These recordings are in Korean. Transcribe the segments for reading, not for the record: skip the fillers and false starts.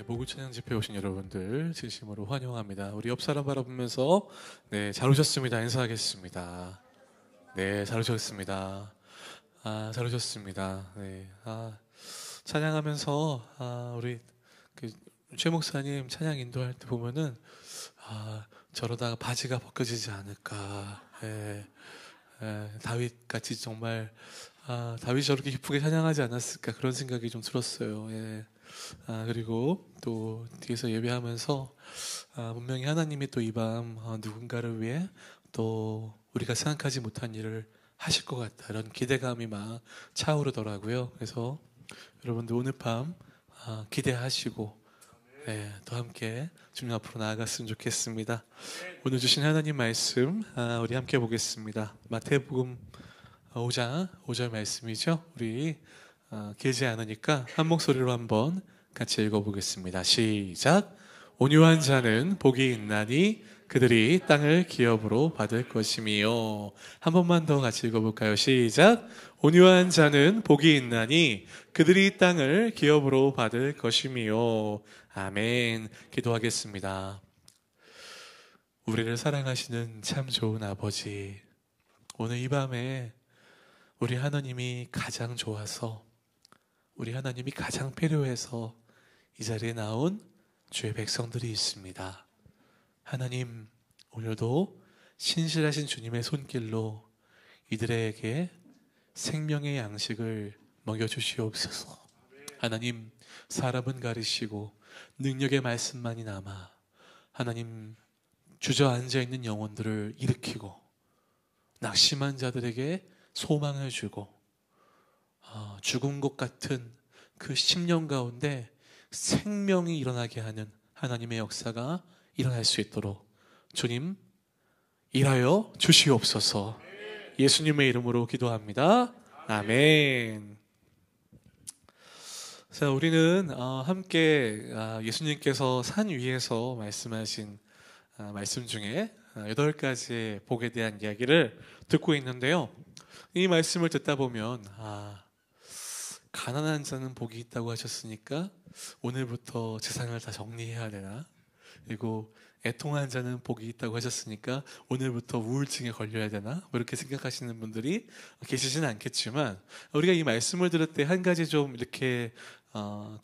모구 찬양 집회에 오신 여러분들 진심으로 환영합니다. 우리 옆 사람 바라보면서 잘 오셨습니다. 인사하겠습니다. 잘 오셨습니다. 잘 오셨습니다. 찬양하면서 우리 최 목사님 찬양 인도할 때 보면은 저러다가 바지가 벗겨지지 않을까. 다윗 같이 정말 다윗이 저렇게 기쁘게 찬양하지 않았을까 그런 생각이 좀 들었어요. 그리고 또 뒤에서 예배하면서 분명히 하나님이 또 이 밤 누군가를 위해 또 우리가 생각하지 못한 일을 하실 것 같다 이런 기대감이 막 차오르더라고요. 그래서 여러분들 오늘 밤 기대하시고 또 함께 주님 앞으로 나아갔으면 좋겠습니다. 오늘 주신 하나님 말씀 우리 함께 보겠습니다. 마태복음 5장 5절 말씀이죠. 우리 길지 않으니까 한 목소리로 한번 같이 읽어보겠습니다. 시작. 온유한 자는 복이 있나니 그들이 땅을 기업으로 받을 것이며. 한 번만 더 같이 읽어볼까요? 시작. 온유한 자는 복이 있나니 그들이 땅을 기업으로 받을 것이며. 아멘. 기도하겠습니다. 우리를 사랑하시는 참 좋은 아버지, 오늘 이 밤에 우리 하나님이 가장 좋아서, 우리 하나님이 가장 필요해서 이 자리에 나온 주의 백성들이 있습니다. 하나님, 오늘도 신실하신 주님의 손길로 이들에게 생명의 양식을 먹여주시옵소서. 하나님, 사람은 가리시고 능력의 말씀만이 남아 하나님 주저앉아 있는 영혼들을 일으키고 낙심한 자들에게 소망을 주고 죽은 것 같은 그 심령 가운데 생명이 일어나게 하는 하나님의 역사가 일어날 수 있도록 주님 일하여 주시옵소서. 예수님의 이름으로 기도합니다. 아멘. 자, 우리는 함께 예수님께서 산 위에서 말씀하신 말씀 중에 8가지의 복에 대한 이야기를 듣고 있는데요. 이 말씀을 듣다 보면 가난한 자는 복이 있다고 하셨으니까 오늘부터 재산을 다 정리해야 되나? 그리고 애통한 자는 복이 있다고 하셨으니까 오늘부터 우울증에 걸려야 되나? 뭐 이렇게 생각하시는 분들이 계시지는 않겠지만, 우리가 이 말씀을 들을 때 한 가지 좀 이렇게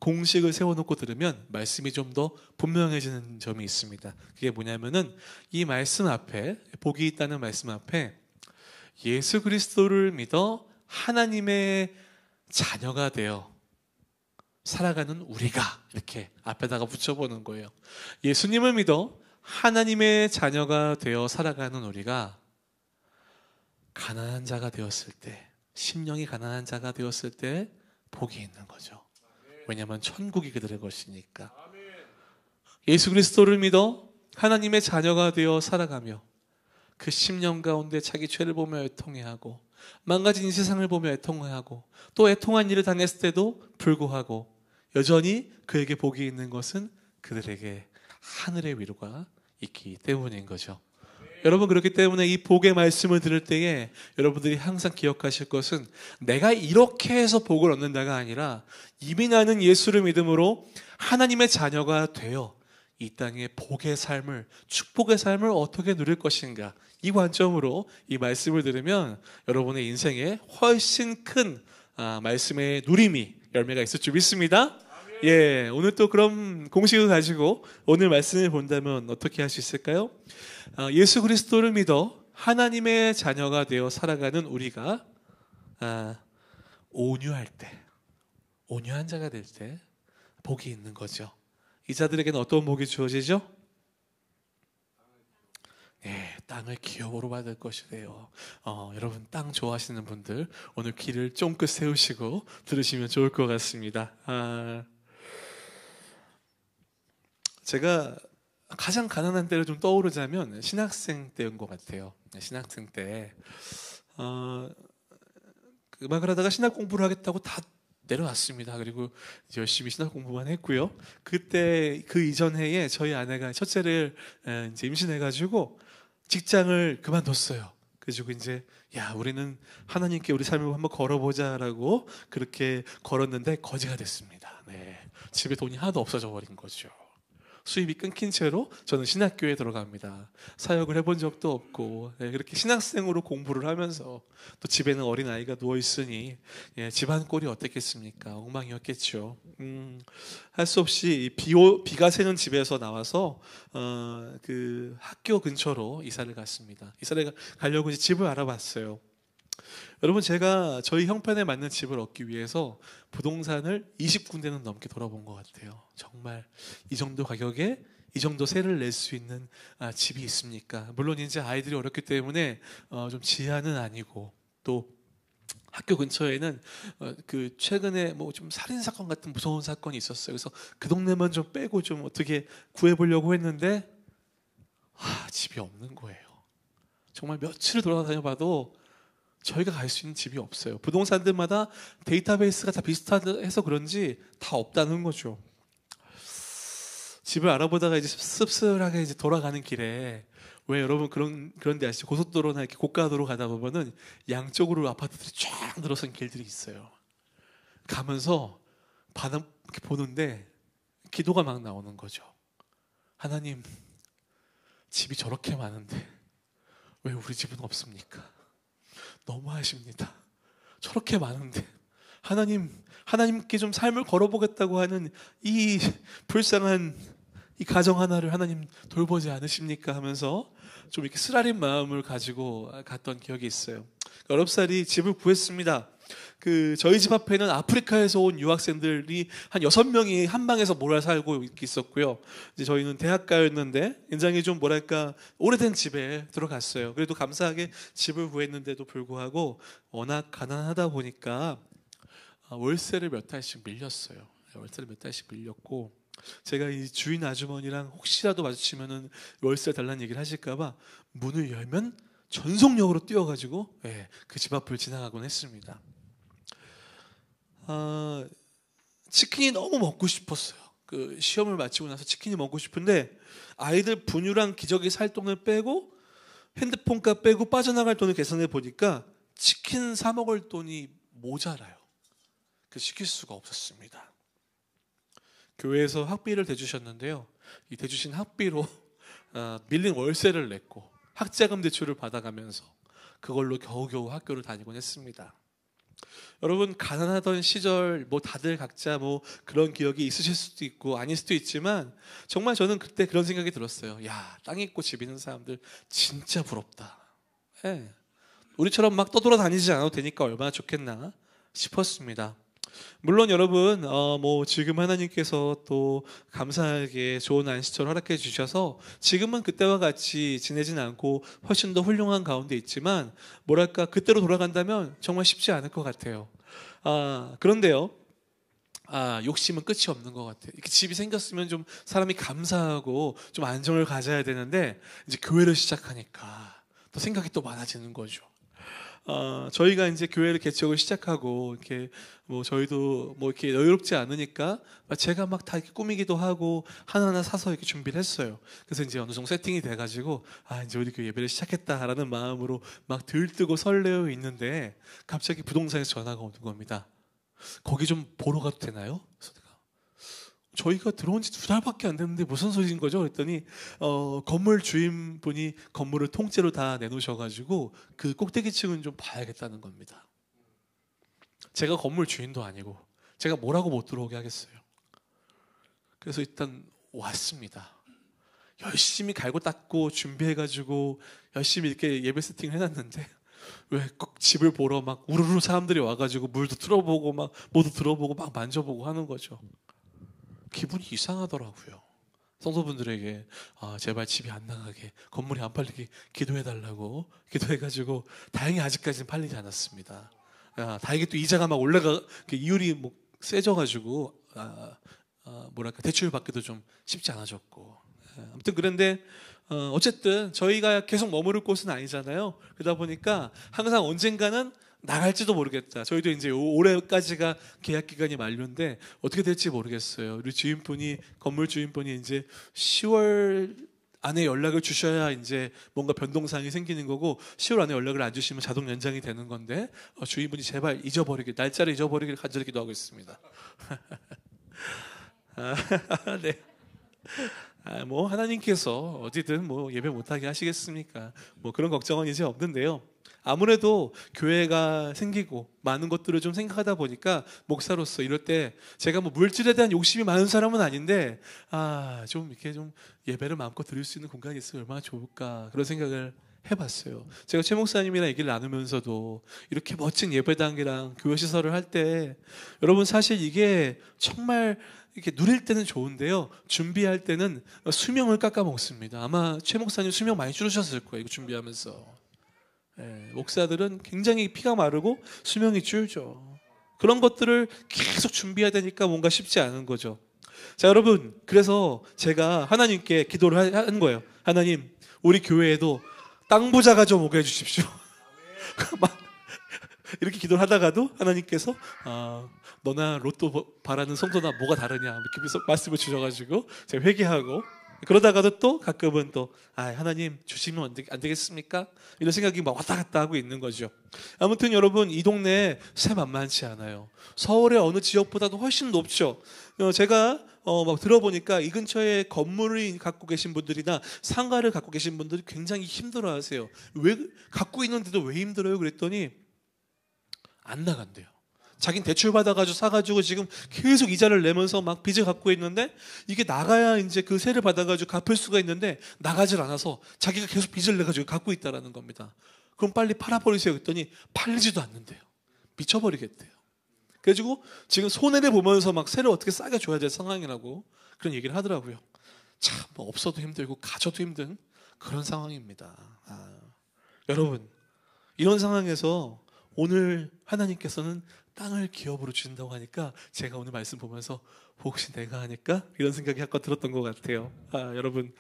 공식을 세워놓고 들으면 말씀이 좀 더 분명해지는 점이 있습니다. 그게 뭐냐면은 이 말씀 앞에, 복이 있다는 말씀 앞에 예수 그리스도를 믿어 하나님의 자녀가 되어 살아가는 우리가, 이렇게 앞에다가 붙여보는 거예요. 예수님을 믿어 하나님의 자녀가 되어 살아가는 우리가 가난한 자가 되었을 때, 심령이 가난한 자가 되었을 때 복이 있는 거죠. 왜냐하면 천국이 그들의 것이니까. 예수 그리스도를 믿어 하나님의 자녀가 되어 살아가며 그 심령 가운데 자기 죄를 보며 애통해하고 망가진 이 세상을 보며 애통해하고 또 애통한 일을 당했을 때도 불구하고 여전히 그에게 복이 있는 것은 그들에게 하늘의 위로가 있기 때문인 거죠. 여러분, 그렇기 때문에 이 복의 말씀을 들을 때에 여러분들이 항상 기억하실 것은 내가 이렇게 해서 복을 얻는다가 아니라 이미 나는 예수를 믿음으로 하나님의 자녀가 되어 이 땅의 복의 삶을, 축복의 삶을 어떻게 누릴 것인가, 이 관점으로 이 말씀을 들으면 여러분의 인생에 훨씬 큰 말씀의 누림이, 열매가 있을 줄 믿습니다. 오늘 또 그런 공식을 가지고 오늘 말씀을 본다면 어떻게 할 수 있을까요? 예수 그리스도를 믿어 하나님의 자녀가 되어 살아가는 우리가 온유할 때, 온유한 자가 될 때 복이 있는 거죠. 이 자들에게는 어떤 복이 주어지죠? 땅을 기업으로 받을 것이래요. 여러분, 땅 좋아하시는 분들 오늘 귀를 쫑긋 세우시고 들으시면 좋을 것 같습니다. 제가 가장 가난한 때를 좀 떠오르자면 신학생 때인 것 같아요. 신학생 때 음악을 하다가 신학 공부를 하겠다고 다 내려놨습니다. 그리고 이제 열심히 신학 공부만 했고요. 그때 그 이전 해에 저희 아내가 첫째를 이제 임신해가지고 직장을 그만뒀어요. 그래가지고 이제 우리는 하나님께 우리 삶을 한번 걸어보자라고 그렇게 걸었는데 거지가 됐습니다. 집에 돈이 하나도 없어져 버린 거죠. 수입이 끊긴 채로 저는 신학교에 들어갑니다. 사역을 해본 적도 없고 그렇게 신학생으로 공부를 하면서 또 집에는 어린아이가 누워있으니 집안 꼴이 어땠겠습니까? 엉망이었겠죠. 할 수 없이 비가 새는 집에서 나와서 그 학교 근처로 이사를 갔습니다. 이사를 가려고 이제 집을 알아봤어요. 여러분, 제가 저희 형편에 맞는 집을 얻기 위해서 부동산을 20군데는 넘게 돌아본 것 같아요. 정말 이 정도 가격에 이 정도 세를 낼 수 있는 집이 있습니까? 물론 이제 아이들이 어렸기 때문에 좀 지하는 아니고, 또 학교 근처에는 그 최근에 뭐 좀 살인 사건 같은 무서운 사건이 있었어요. 그래서 그 동네만 좀 빼고 좀 어떻게 구해보려고 했는데 집이 없는 거예요. 정말 며칠을 돌아다녀봐도 저희가 갈 수 있는 집이 없어요. 부동산들마다 데이터베이스가 다 비슷해서 그런지 다 없다는 거죠. 집을 알아보다가 이제 씁쓸하게 이제 돌아가는 길에, 왜 여러분 그런데 아시죠? 고속도로나 이렇게 고가도로 가다 보면은 양쪽으로 아파트들이 쫙 늘어선 길들이 있어요. 가면서 바람 이렇게 보는데 기도가 막 나오는 거죠. 하나님, 집이 저렇게 많은데 왜 우리 집은 없습니까? 너무하십니다. 저렇게 많은데 하나님께 좀 삶을 걸어보겠다고 하는 이 불쌍한 이 가정 하나를 하나님 돌보지 않으십니까? 하면서 좀 이렇게 쓰라린 마음을 가지고 갔던 기억이 있어요. 어렵사리 집을 구했습니다. 저희 집 앞에는 아프리카에서 온 유학생들이 한 6명이 한 방에서 몰아 살고 있었고요. 이제 저희는 대학가였는데 굉장히 좀 뭐랄까 오래된 집에 들어갔어요. 그래도 감사하게 집을 구했는데도 불구하고 워낙 가난하다 보니까 월세를 몇 달씩 밀렸어요. 월세를 몇 달씩 밀렸고, 제가 이 주인 아주머니랑 혹시라도 마주치면은 월세 달라는 얘기를 하실까봐 문을 열면 전속력으로 뛰어가지고 그 집 앞을 지나가곤 했습니다. 치킨이 너무 먹고 싶었어요. 그 시험을 마치고 나서 치킨이 먹고 싶은데 아이들 분유랑 기저귀 살 돈을 빼고 핸드폰값 빼고 빠져나갈 돈을 계산해 보니까 치킨 사 먹을 돈이 모자라요. 시킬 수가 없었습니다. 교회에서 학비를 대주셨는데요. 이 대주신 학비로 밀린 월세를 냈고 학자금 대출을 받아가면서 그걸로 겨우겨우 학교를 다니곤 했습니다. 여러분, 가난하던 시절 뭐 다들 각자 뭐 그런 기억이 있으실 수도 있고 아닐 수도 있지만 정말 저는 그때 그런 생각이 들었어요. 야, 땅 있고 집 있는 사람들 진짜 부럽다. 우리처럼 막 떠돌아다니지 않아도 되니까 얼마나 좋겠나 싶었습니다. 물론 여러분 뭐 지금 하나님께서 또 감사하게 좋은 안식처를 허락해 주셔서 지금은 그때와 같이 지내진 않고 훨씬 더 훌륭한 가운데 있지만, 뭐랄까 그때로 돌아간다면 정말 쉽지 않을 것 같아요. 그런데요, 욕심은 끝이 없는 것 같아요. 이렇게 집이 생겼으면 좀 사람이 감사하고 좀 안정을 가져야 되는데 이제 교회를 시작하니까 또 생각이 또 많아지는 거죠. 저희가 이제 교회를 개척을 시작하고 이렇게 뭐 저희도 뭐 이렇게 여유롭지 않으니까 제가 막 다 이렇게 꾸미기도 하고 하나하나 사서 이렇게 준비를 했어요. 그래서 이제 어느 정도 세팅이 돼가지고 이제 우리 교회 예배를 시작했다라는 마음으로 막 들뜨고 설레어 있는데 갑자기 부동산에서 전화가 오는 겁니다. 거기 좀 보러 가도 되나요? 그래서 내가 저희가 들어온 지 2달밖에 안 됐는데 무슨 소리인 거죠? 그랬더니 건물 주인분이 건물을 통째로 다 내놓으셔가지고 그 꼭대기층은 좀 봐야겠다는 겁니다. 제가 건물 주인도 아니고 제가 뭐라고 못 들어오게 하겠어요. 그래서 일단 왔습니다. 열심히 갈고 닦고 준비해가지고 열심히 이렇게 예배 세팅을 해놨는데 왜 꼭 집을 보러 막 우르르 사람들이 와가지고 물도 틀어보고 막 뭐도 들어보고 막 만져보고 하는 거죠. 기분이 이상하더라고요. 성도분들에게 제발 집이 안 나가게, 건물이 안 팔리게 기도해달라고 기도해가지고 다행히 아직까지는 팔리지 않았습니다. 다행히 또 이자가 막 올라가, 이율이 뭐 세져가지고 뭐랄까 대출 받기도 좀 쉽지 않아졌고, 아무튼 그런데 어쨌든 저희가 계속 머무를 곳은 아니잖아요. 그러다 보니까 항상 언젠가는 나갈지도 모르겠다. 저희도 이제 올해까지가 계약 기간이 만료인데 어떻게 될지 모르겠어요. 우리 주인분이, 건물 주인분이 이제 10월 안에 연락을 주셔야 이제 뭔가 변동사항이 생기는 거고, 10월 안에 연락을 안 주시면 자동 연장이 되는 건데 주인분이 제발 날짜를 잊어버리길 간절히 기도하고 있습니다. 아, 네. 뭐 하나님께서 어디든 뭐 예배 못하게 하시겠습니까? 뭐 그런 걱정은 이제 없는데요. 아무래도 교회가 생기고 많은 것들을 좀 생각하다 보니까 목사로서 이럴 때 제가 뭐 물질에 대한 욕심이 많은 사람은 아닌데 좀 이렇게 좀 예배를 마음껏 드릴 수 있는 공간이 있으면 얼마나 좋을까 그런 생각을 해봤어요. 제가 최 목사님이랑 얘기를 나누면서도 이렇게 멋진 예배당이랑 교회 시설을 할 때 여러분 사실 이게 정말 이렇게 누릴 때는 좋은데요. 준비할 때는 수명을 깎아 먹습니다. 아마 최 목사님 수명 많이 줄으셨을 거예요. 이거 준비하면서. 목사들은 굉장히 피가 마르고 수명이 줄죠. 그런 것들을 계속 준비해야 되니까 뭔가 쉽지 않은 거죠. 자, 여러분, 그래서 제가 하나님께 기도를 하는 거예요. 하나님, 우리 교회에도 땅 부자가 좀 오게 해주십시오. 막 이렇게 기도를 하다가도 하나님께서 너나 로또 바라는 성도나 뭐가 다르냐 이렇게 말씀을 주셔가지고 제가 회개하고 그러다가도 또 가끔은 또 하나님 주시면 안 되겠습니까? 이런 생각이 막 왔다 갔다 하고 있는 거죠. 아무튼 여러분 이 동네 새 만만치 않아요. 서울의 어느 지역보다도 훨씬 높죠. 제가 막 들어보니까 이 근처에 건물을 갖고 계신 분들이나 상가를 갖고 계신 분들이 굉장히 힘들어하세요. 왜 갖고 있는데도 왜 힘들어요? 그랬더니 안 나간대요. 자기는 대출 받아가지고 사가지고 지금 계속 이자를 내면서 막 빚을 갖고 있는데 이게 나가야 이제 그 세를 받아가지고 갚을 수가 있는데 나가질 않아서 자기가 계속 빚을 내가지고 갖고 있다라는 겁니다. 그럼 빨리 팔아버리세요 했더니 팔리지도 않는데요. 미쳐버리겠대요. 그래가지고 지금 손해를 보면서 막 세를 어떻게 싸게 줘야 될 상황이라고 그런 얘기를 하더라고요. 참 뭐 없어도 힘들고 가져도 힘든 그런 상황입니다. 여러분 이런 상황에서 오늘 하나님께서는 땅을 기업으로 주신다고 하니까 제가 오늘 말씀 보면서 혹시 내가 하니까 이런 생각이 아까 들었던 것 같아요. 여러분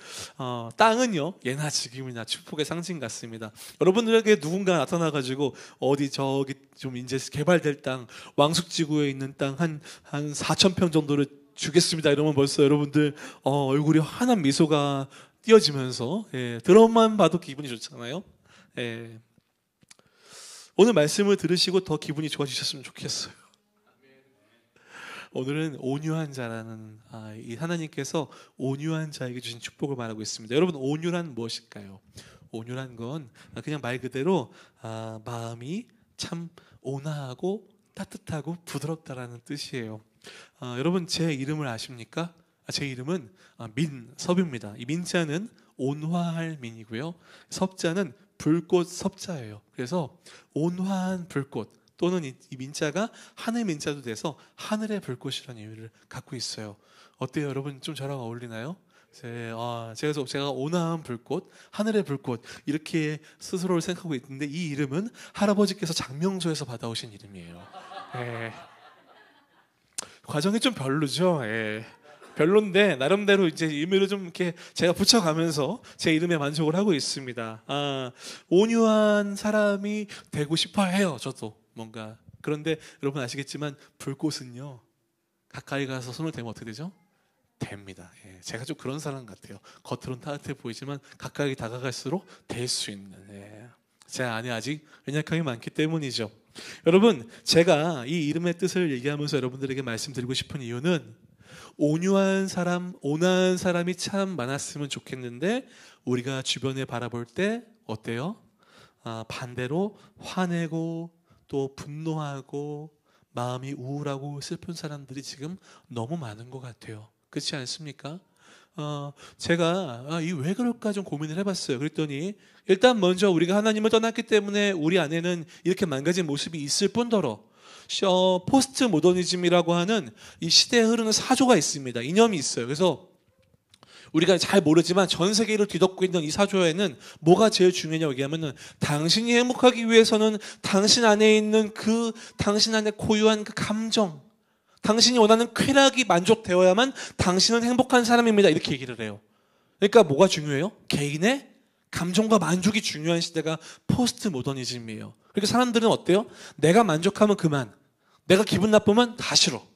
땅은요 예나 지금이나 축복의 상징 같습니다. 여러분들에게 누군가 나타나가지고 어디 저기 좀 이제 개발될 땅 왕숙지구에 있는 땅 한 4,000평 정도를 주겠습니다 이러면 벌써 여러분들 얼굴이 환한 미소가 띄어지면서 들어만 봐도 기분이 좋잖아요. 오늘 말씀을 들으시고 더 기분이 좋아지셨으면 좋겠어요. 오늘은 온유한 자라는 이 하나님께서 온유한 자에게 주신 축복을 말하고 있습니다. 여러분 온유란 무엇일까요? 온유란 건 그냥 말 그대로 마음이 참 온화하고 따뜻하고 부드럽다라는 뜻이에요. 여러분 제 이름을 아십니까? 제 이름은 민섭입니다. 이 민자는 온화할 민이고요. 섭자는 불꽃 섭자예요. 그래서 온화한 불꽃 또는 이 민자가 하늘 민자도 돼서 하늘의 불꽃이라는 의미를 갖고 있어요. 어때요, 여러분? 좀 저랑 어울리나요? 제가 온화한 불꽃, 하늘의 불꽃 이렇게 스스로를 생각하고 있는데 이 이름은 할아버지께서 장명소에서 받아오신 이름이에요. 과정이 좀 별로죠. 별론데 나름대로 이제 의미를 좀 이렇게 제가 붙여가면서 제 이름에 만족을 하고 있습니다. 온유한 사람이 되고 싶어 해요. 저도 뭔가. 그런데 여러분 아시겠지만 불꽃은요 가까이 가서 손을 대면 어떻게 되죠? 됩니다. 제가 좀 그런 사람 같아요. 겉으로는 따뜻해 보이지만 가까이 다가갈수록 될 수 있는. 제 안에 아직 연약함이 많기 때문이죠. 여러분 제가 이 이름의 뜻을 얘기하면서 여러분들에게 말씀드리고 싶은 이유는 온유한 사람, 온화한 사람이 참 많았으면 좋겠는데 우리가 주변에 바라볼 때 어때요? 반대로 화내고 또 분노하고 마음이 우울하고 슬픈 사람들이 지금 너무 많은 것 같아요. 그렇지 않습니까? 제가 이 왜 그럴까 좀 고민을 해봤어요. 그랬더니 일단 먼저 우리가 하나님을 떠났기 때문에 우리 안에는 이렇게 망가진 모습이 있을 뿐더러 포스트 모더니즘이라고 하는 이 시대에 흐르는 사조가 있습니다. 이념이 있어요. 그래서 우리가 잘 모르지만 전 세계를 뒤덮고 있는 이 사조에는 뭐가 제일 중요하냐고 얘기하면은 당신이 행복하기 위해서는 당신 안에 있는 당신 안에 고유한 그 감정, 당신이 원하는 쾌락이 만족되어야만 당신은 행복한 사람입니다. 이렇게 얘기를 해요. 그러니까 뭐가 중요해요? 개인의 감정과 만족이 중요한 시대가 포스트 모더니즘이에요. 그러니까 사람들은 어때요? 내가 만족하면 그만. 내가 기분 나쁘면 다 싫어.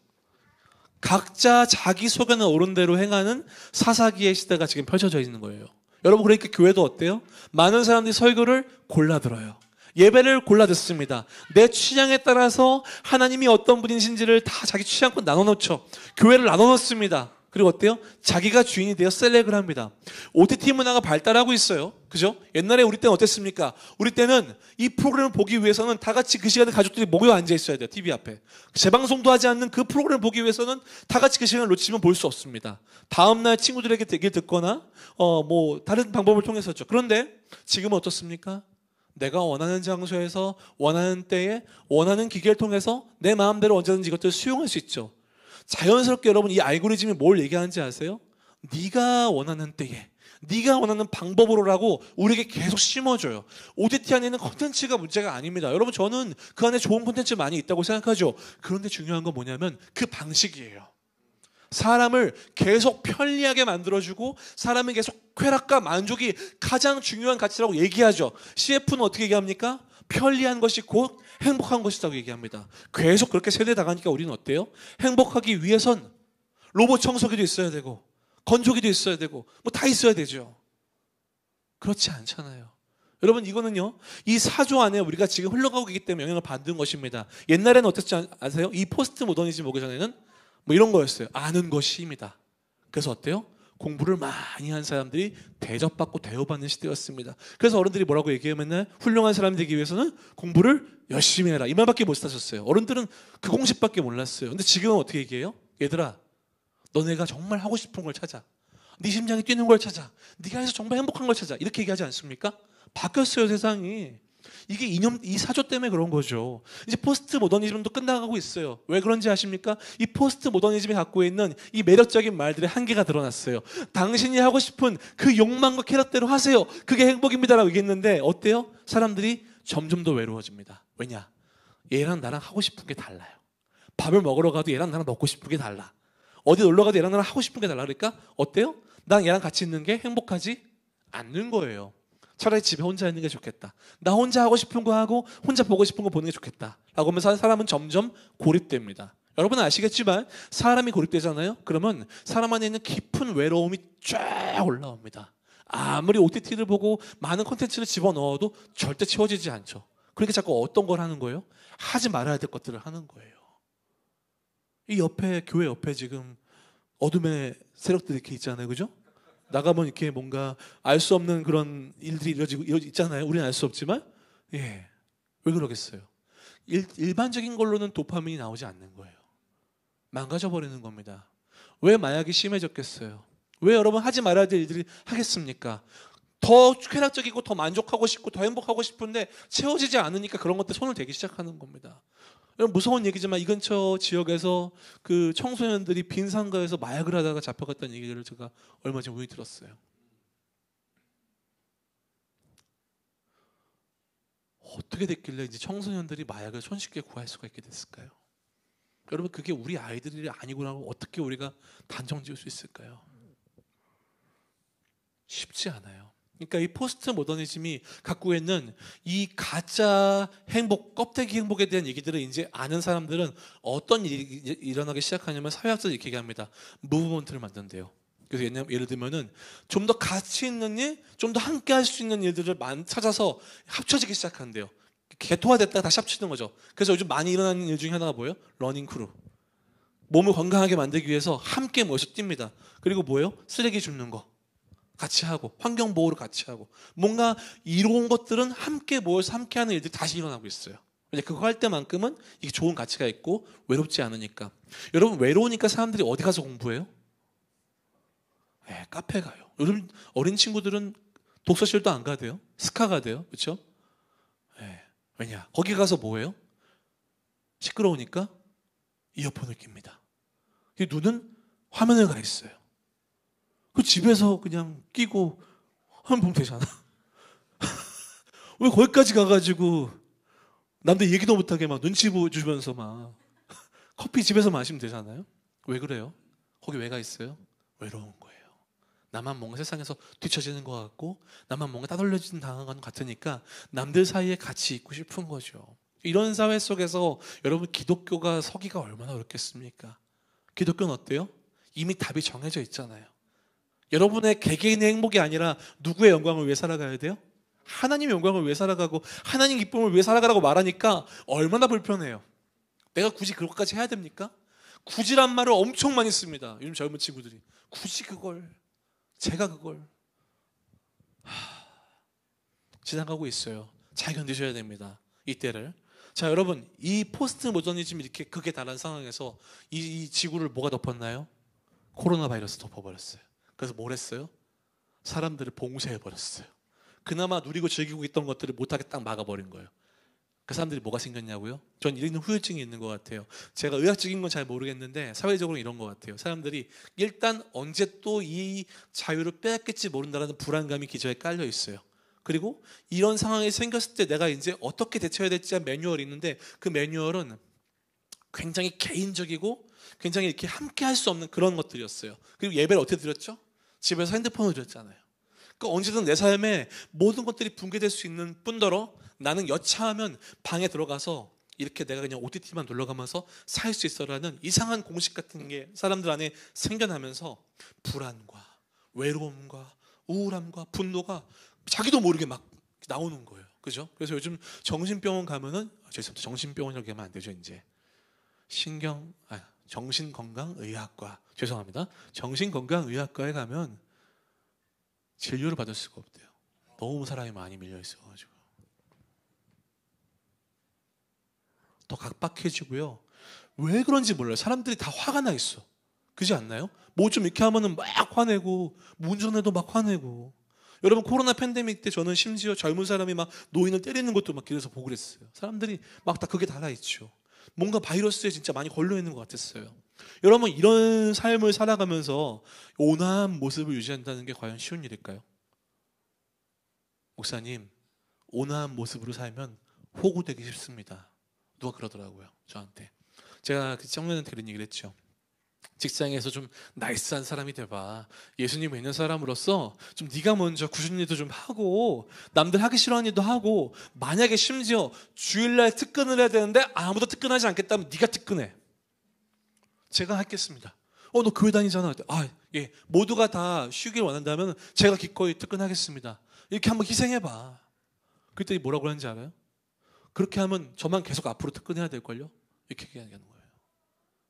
각자 자기 속에는 옳은 대로 행하는 사사기의 시대가 지금 펼쳐져 있는 거예요. 여러분 그러니까 교회도 어때요? 많은 사람들이 설교를 골라 들어요. 예배를 골라 듣습니다. 내 취향에 따라서 하나님이 어떤 분이신지를 다 자기 취향껏 나눠놓죠. 교회를 나눠놓습니다. 그리고 어때요? 자기가 주인이 되어 셀렉을 합니다. OTT 문화가 발달하고 있어요. 그죠? 옛날에 우리 때는 어땠습니까? 우리 때는 이 프로그램을 보기 위해서는 다 같이 그 시간에 가족들이 모여 앉아 있어야 돼요. TV 앞에. 재방송도 하지 않는 그 프로그램을 보기 위해서는 다 같이 그 시간을 놓치면 볼 수 없습니다. 다음날 친구들에게 얘기를 듣거나 다른 방법을 통해서죠. 그런데 지금은 어떻습니까? 내가 원하는 장소에서 원하는 때에 원하는 기계를 통해서 내 마음대로 언제든지 이것들을 수용할 수 있죠. 자연스럽게 여러분 이 알고리즘이 뭘 얘기하는지 아세요? 네가 원하는 때에 네가 원하는 방법으로라고 우리에게 계속 심어줘요. OTT 안에는 콘텐츠가 문제가 아닙니다. 여러분 저는 그 안에 좋은 콘텐츠 많이 있다고 생각하죠. 그런데 중요한 건 뭐냐면 그 방식이에요. 사람을 계속 편리하게 만들어주고 사람의 계속 쾌락과 만족이 가장 중요한 가치라고 얘기하죠. CF는 어떻게 얘기합니까? 편리한 것이 곧 행복한 것이라고 얘기합니다. 계속 그렇게 세뇌당하니까 우리는 어때요? 행복하기 위해선 로봇 청소기도 있어야 되고 건조기도 있어야 되고 뭐 다 있어야 되죠. 그렇지 않잖아요. 여러분 이거는요. 이 사조 안에 우리가 지금 흘러가고 있기 때문에 영향을 받는 것입니다. 옛날에는 어땠지 아세요? 이 포스트 모더니즘 오기 전에는 뭐 이런 거였어요. 아는 것이 힘이다. 그래서 어때요? 공부를 많이 한 사람들이 대접받고 대우받는 시대였습니다. 그래서 어른들이 뭐라고 얘기해요? 맨날 훌륭한 사람이 되기 위해서는 공부를 열심히 해라. 이 말밖에 못 하셨어요. 어른들은 그 공식밖에 몰랐어요. 근데 지금은 어떻게 얘기해요? 얘들아, 너네가 정말 하고 싶은 걸 찾아. 네 심장이 뛰는 걸 찾아. 네가 해서 정말 행복한 걸 찾아. 이렇게 얘기하지 않습니까? 바뀌었어요, 세상이. 이게 이 사조 때문에 그런 거죠. 이제 포스트 모더니즘도 끝나가고 있어요. 왜 그런지 아십니까? 이 포스트 모더니즘이 갖고 있는 이 매력적인 말들의 한계가 드러났어요. 당신이 하고 싶은 그 욕망과 쾌락대로 하세요. 그게 행복입니다라고 얘기했는데 어때요? 사람들이 점점 더 외로워집니다. 왜냐? 얘랑 나랑 하고 싶은 게 달라요. 밥을 먹으러 가도 얘랑 나랑 먹고 싶은 게 달라. 어디 놀러 가도 얘랑 나랑 하고 싶은 게 달라. 그러니까 어때요? 난 얘랑 같이 있는 게 행복하지 않는 거예요. 차라리 집에 혼자 있는 게 좋겠다. 나 혼자 하고 싶은 거 하고 혼자 보고 싶은 거 보는 게 좋겠다. 라고 하면서 사람은 점점 고립됩니다. 여러분은 아시겠지만 사람이 고립되잖아요. 그러면 사람 안에 있는 깊은 외로움이 쫙 올라옵니다. 아무리 OTT를 보고 많은 콘텐츠를 집어넣어도 절대 채워지지 않죠. 그러니까 자꾸 어떤 걸 하는 거예요? 하지 말아야 될 것들을 하는 거예요. 이 옆에 교회 옆에 지금 어둠의 세력들이 이렇게 있잖아요. 그죠? 나가면 이렇게 뭔가 알 수 없는 그런 일들이 이루어지고 있잖아요. 우리는 알 수 없지만 왜 그러겠어요? 일반적인 걸로는 도파민이 나오지 않는 거예요. 망가져버리는 겁니다. 왜 마약이 심해졌겠어요? 왜 여러분 하지 말아야 될 일들이 하겠습니까? 더 쾌락적이고 더 만족하고 싶고 더 행복하고 싶은데 채워지지 않으니까 그런 것들 손을 대기 시작하는 겁니다. 여러분 무서운 얘기지만 이 근처 지역에서 그 청소년들이 빈 상가에서 마약을 하다가 잡혀갔다는 얘기를 제가 얼마 전에 우연히 들었어요. 어떻게 됐길래 이제 청소년들이 마약을 손쉽게 구할 수가 있게 됐을까요? 여러분 그게 우리 아이들이 아니구나고 어떻게 우리가 단정 지을 수 있을까요? 쉽지 않아요. 그러니까 이 포스트 모더니즘이 갖고 있는 이 가짜 행복, 껍데기 행복에 대한 얘기들을 이제 아는 사람들은 어떤 일이 일어나기 시작하냐면 사회학자들이 이렇게 얘기합니다. 무브먼트를 만든대요. 그래서 예를 들면은 좀 더 가치 있는 일, 좀 더 함께 할 수 있는 일들을 찾아서 합쳐지기 시작한대요. 개토화됐다가 다시 합치는 거죠. 그래서 요즘 많이 일어나는 일 중에 하나가 뭐예요? 러닝 크루. 몸을 건강하게 만들기 위해서 함께 모여서 뜁니다. 그리고 뭐예요? 쓰레기 줍는 거. 같이 하고 환경보호를 같이 하고 뭔가 이로운 것들은 함께 모여서 함께하는 일들이 다시 일어나고 있어요. 그거 할 때만큼은 이게 좋은 가치가 있고 외롭지 않으니까. 여러분 외로우니까 사람들이 어디 가서 공부해요? 카페 가요. 요즘 어린 친구들은 독서실도 안 가대요. 스카 가대요. 그렇죠? 왜냐? 거기 가서 뭐해요? 시끄러우니까 이어폰을 낍니다. 눈은 화면에 가 있어요. 그 집에서 그냥 끼고 하면 보면 되잖아. 왜 거기까지 가가지고 남들 얘기도 못하게 막 눈치 보여주면서 막 커피 집에서 마시면 되잖아요. 왜 그래요? 거기 왜 가 있어요? 외로운 거예요. 나만 뭔가 세상에서 뒤처지는 것 같고 나만 뭔가 따돌려지는 당한 것 같으니까 남들 사이에 같이 있고 싶은 거죠. 이런 사회 속에서 여러분 기독교가 서기가 얼마나 어렵겠습니까? 기독교는 어때요? 이미 답이 정해져 있잖아요. 여러분의 개개인의 행복이 아니라 누구의 영광을 위해 살아가야 돼요? 하나님의 영광을 위해 살아가고 하나님 기쁨을 위해 살아가라고 말하니까 얼마나 불편해요. 내가 굳이 그것까지 해야 됩니까? 굳이란 말을 엄청 많이 씁니다. 요즘 젊은 친구들이. 굳이 그걸, 제가 그걸. 지나가고 있어요. 잘 견디셔야 됩니다. 이때를. 자, 여러분, 이 포스트 모더니즘이 이렇게 극에 달한 상황에서 이 지구를 뭐가 덮었나요? 코로나 바이러스 덮어버렸어요. 그래서 뭘 했어요? 사람들을 봉쇄해버렸어요. 그나마 누리고 즐기고 있던 것들을 못하게 딱 막아버린 거예요. 그 사람들이 뭐가 생겼냐고요? 전 이런 후유증이 있는 것 같아요. 제가 의학적인 건 잘 모르겠는데 사회적으로 이런 것 같아요. 사람들이 일단 언제 또 이 자유를 빼앗길지 모른다는 불안감이 기저에 깔려 있어요. 그리고 이런 상황이 생겼을 때 내가 이제 어떻게 대처해야 될지 한 매뉴얼이 있는데 그 매뉴얼은 굉장히 개인적이고 굉장히 이렇게 함께 할 수 없는 그런 것들이었어요. 그리고 예배를 어떻게 드렸죠? 집에서 핸드폰을 드렸잖아요. 그러니까 언제든 내 삶에 모든 것들이 붕괴될 수 있는 뿐더러 나는 여차하면 방에 들어가서 이렇게 내가 그냥 OTT만 눌러가면서 살 수 있어라는 이상한 공식 같은 게 사람들 안에 생겨나면서 불안과 외로움과 우울함과 분노가 자기도 모르게 막 나오는 거예요. 그죠? 그래서 요즘 정신병원 가면은 죄송합니다. 정신병원이라고 하면 안 되죠. 이제 정신건강의학과 죄송합니다. 정신건강의학과에 가면 진료를 받을 수가 없대요. 너무 사람이 많이 밀려 있어가지고 더 각박해지고요. 왜 그런지 몰라요. 사람들이 다 화가 나 있어. 그지 않나요? 뭐 좀 이렇게 하면은 막 화내고 운전해도 막 화내고. 여러분 코로나 팬데믹 때 저는 심지어 젊은 사람이 막 노인을 때리는 것도 막 길에서 보고 그랬어요. 사람들이 막 다 그게 달아있죠. 뭔가 바이러스에 진짜 많이 걸려 있는 것 같았어요. 여러분 이런 삶을 살아가면서 온화한 모습을 유지한다는 게 과연 쉬운 일일까요? 목사님, 온화한 모습으로 살면 호구되기 쉽습니다. 누가 그러더라고요, 저한테. 제가 그 청년한테 그런 얘기를 했죠. 직장에서 좀 나이스한 사람이 돼봐. 예수님 믿는 사람으로서 좀 네가 먼저 굳은 일도 좀 하고 남들 하기 싫어하는 일도 하고 만약에 심지어 주일날 특근을 해야 되는데 아무도 특근하지 않겠다면 네가 특근해. 제가 하겠습니다. 너 교회 다니잖아. 예, 모두가 다 쉬길 원한다면 제가 기꺼이 특근하겠습니다. 이렇게 한번 희생해봐. 그랬더니 뭐라고 하는지 알아요? 그렇게 하면 저만 계속 앞으로 특근해야 될걸요? 이렇게 얘기하는 거예요.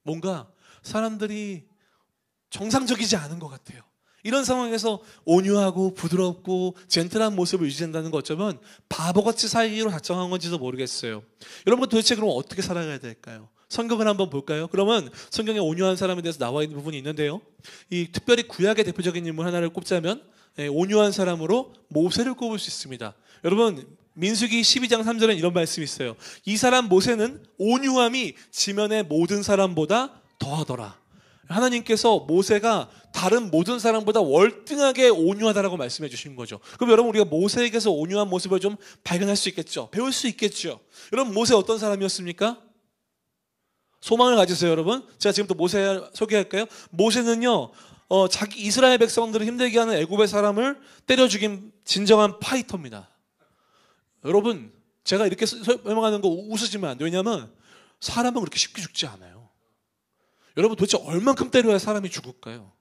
뭔가 사람들이 정상적이지 않은 것 같아요. 이런 상황에서 온유하고 부드럽고 젠틀한 모습을 유지한다는 것 어쩌면 바보같이 살기로 작정한 건지도 모르겠어요. 여러분 도대체 그럼 어떻게 살아가야 될까요? 성경을 한번 볼까요? 그러면 성경에 온유한 사람에 대해서 나와 있는 부분이 있는데요. 이 특별히 구약의 대표적인 인물 하나를 꼽자면 온유한 사람으로 모세를 꼽을 수 있습니다. 여러분 민수기 12장 3절에 이런 말씀이 있어요. 이 사람 모세는 온유함이 지면의 모든 사람보다 더하더라. 하나님께서 모세가 다른 모든 사람보다 월등하게 온유하다라고 말씀해 주신 거죠. 그럼 여러분 우리가 모세에게서 온유한 모습을 좀 발견할 수 있겠죠. 배울 수 있겠죠. 여러분 모세 어떤 사람이었습니까? 소망을 가지세요 여러분. 제가 지금부터 모세 소개할까요? 모세는요 자기 이스라엘 백성들을 힘들게 하는 애굽의 사람을 때려 죽인 진정한 파이터입니다. 여러분 제가 이렇게 설명하는 거 웃으시면 안 돼요. 왜냐하면 사람은 그렇게 쉽게 죽지 않아요. 여러분 도대체 얼만큼 때려야 사람이 죽을까요?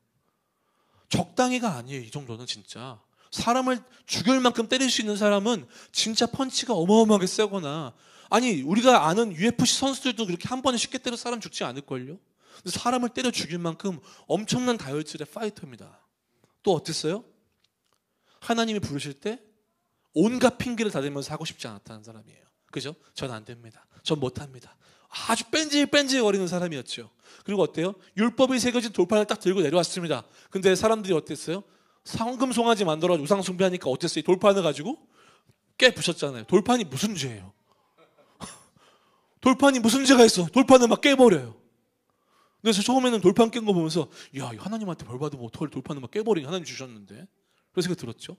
적당히가 아니에요. 이 정도는 진짜. 사람을 죽일 만큼 때릴 수 있는 사람은 진짜 펀치가 어마어마하게 세거나 아니 우리가 아는 UFC 선수들도 그렇게 한 번에 쉽게 때려 사람 죽지 않을걸요? 사람을 때려 죽일 만큼 엄청난 다혈질의 파이터입니다. 또 어땠어요? 하나님이 부르실 때 온갖 핑계를 다 대면서 하고 싶지 않았다는 사람이에요. 그죠? 전 안 됩니다. 전 못합니다. 아주 뺀질뺀질 거리는 사람이었죠. 그리고 어때요? 율법이 새겨진 돌판을 딱 들고 내려왔습니다. 근데 사람들이 어땠어요? 황금 송아지 만들어 우상 숭배하니까 어땠어요? 돌판을 가지고 깨 부셨잖아요. 돌판이 무슨 죄예요? 돌판이 무슨 죄가 있어? 돌판을 막 깨버려요. 그래서 처음에는 돌판 깬 거 보면서 야, 하나님한테 벌 받으면 어떡할 돌판을 막 깨버리니 하나님 주셨는데. 그래서 들었죠.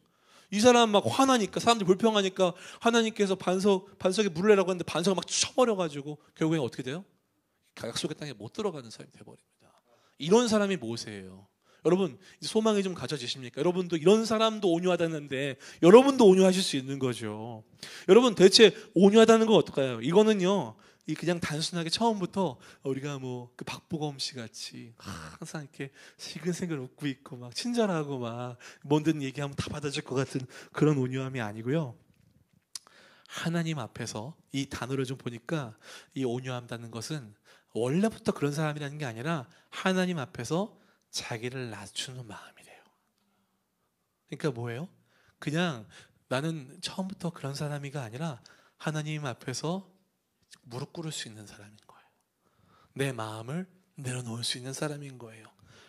이 사람 막 화나니까 사람들이 불평하니까 하나님께서 반석에 물을 내라고 했는데 반석을 막 쳐버려가지고 결국엔 어떻게 돼요? 약속의 땅에 못 들어가는 사람이 돼버립니다. 이런 사람이 모세예요. 여러분 소망이 좀 가져지십니까? 여러분도 이런 사람도 온유하다는데 여러분도 온유하실 수 있는 거죠. 여러분 대체 온유하다는 건 어떨까요? 이거는요 그냥 단순하게 처음부터 우리가 뭐 그 박보검 씨 같이 항상 이렇게 시근생근 웃고 있고 막 친절하고 막 뭐든 얘기하면 다 받아줄 것 같은 그런 온유함이 아니고요. 하나님 앞에서 이 단어를 좀 보니까 이 온유함다는 것은 원래부터 그런 사람이라는 게 아니라 하나님 앞에서 자기를 낮추는 마음이래요. 그러니까 뭐예요? 그냥 나는 처음부터 그런 사람이가 아니라 하나님 앞에서 무릎 꿇을 수 있는 사람인 거예요. 내 마음을 내려놓을 수 있는 사람인 거예요.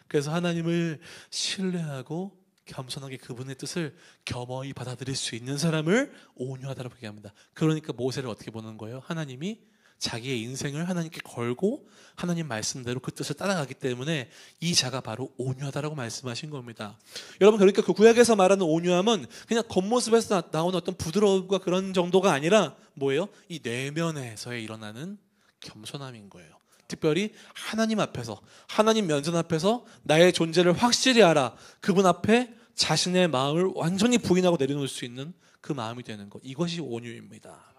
그래서 하나님을 신뢰하고 겸손하게 그분의 뜻을 겸허히 받아들일 수 있는 사람을 온유하다라고 얘기합니다. 그러니까 모세를 어떻게 보는 거예요? 하나님이 자기의 인생을 하나님께 걸고 하나님 말씀대로 그 뜻을 따라가기 때문에 이 자가 바로 온유하다라고 말씀하신 겁니다. 여러분, 그러니까 그 구약에서 말하는 온유함은 그냥 겉모습에서 나오는 어떤 부드러움과 그런 정도가 아니라 뭐예요? 이 내면에서의 일어나는 겸손함인 거예요. 특별히 하나님 앞에서, 하나님 면전 앞에서 나의 존재를 확실히 알아 그분 앞에 자신의 마음을 완전히 부인하고 내려놓을 수 있는 그 마음이 되는 것, 이것이 온유입니다.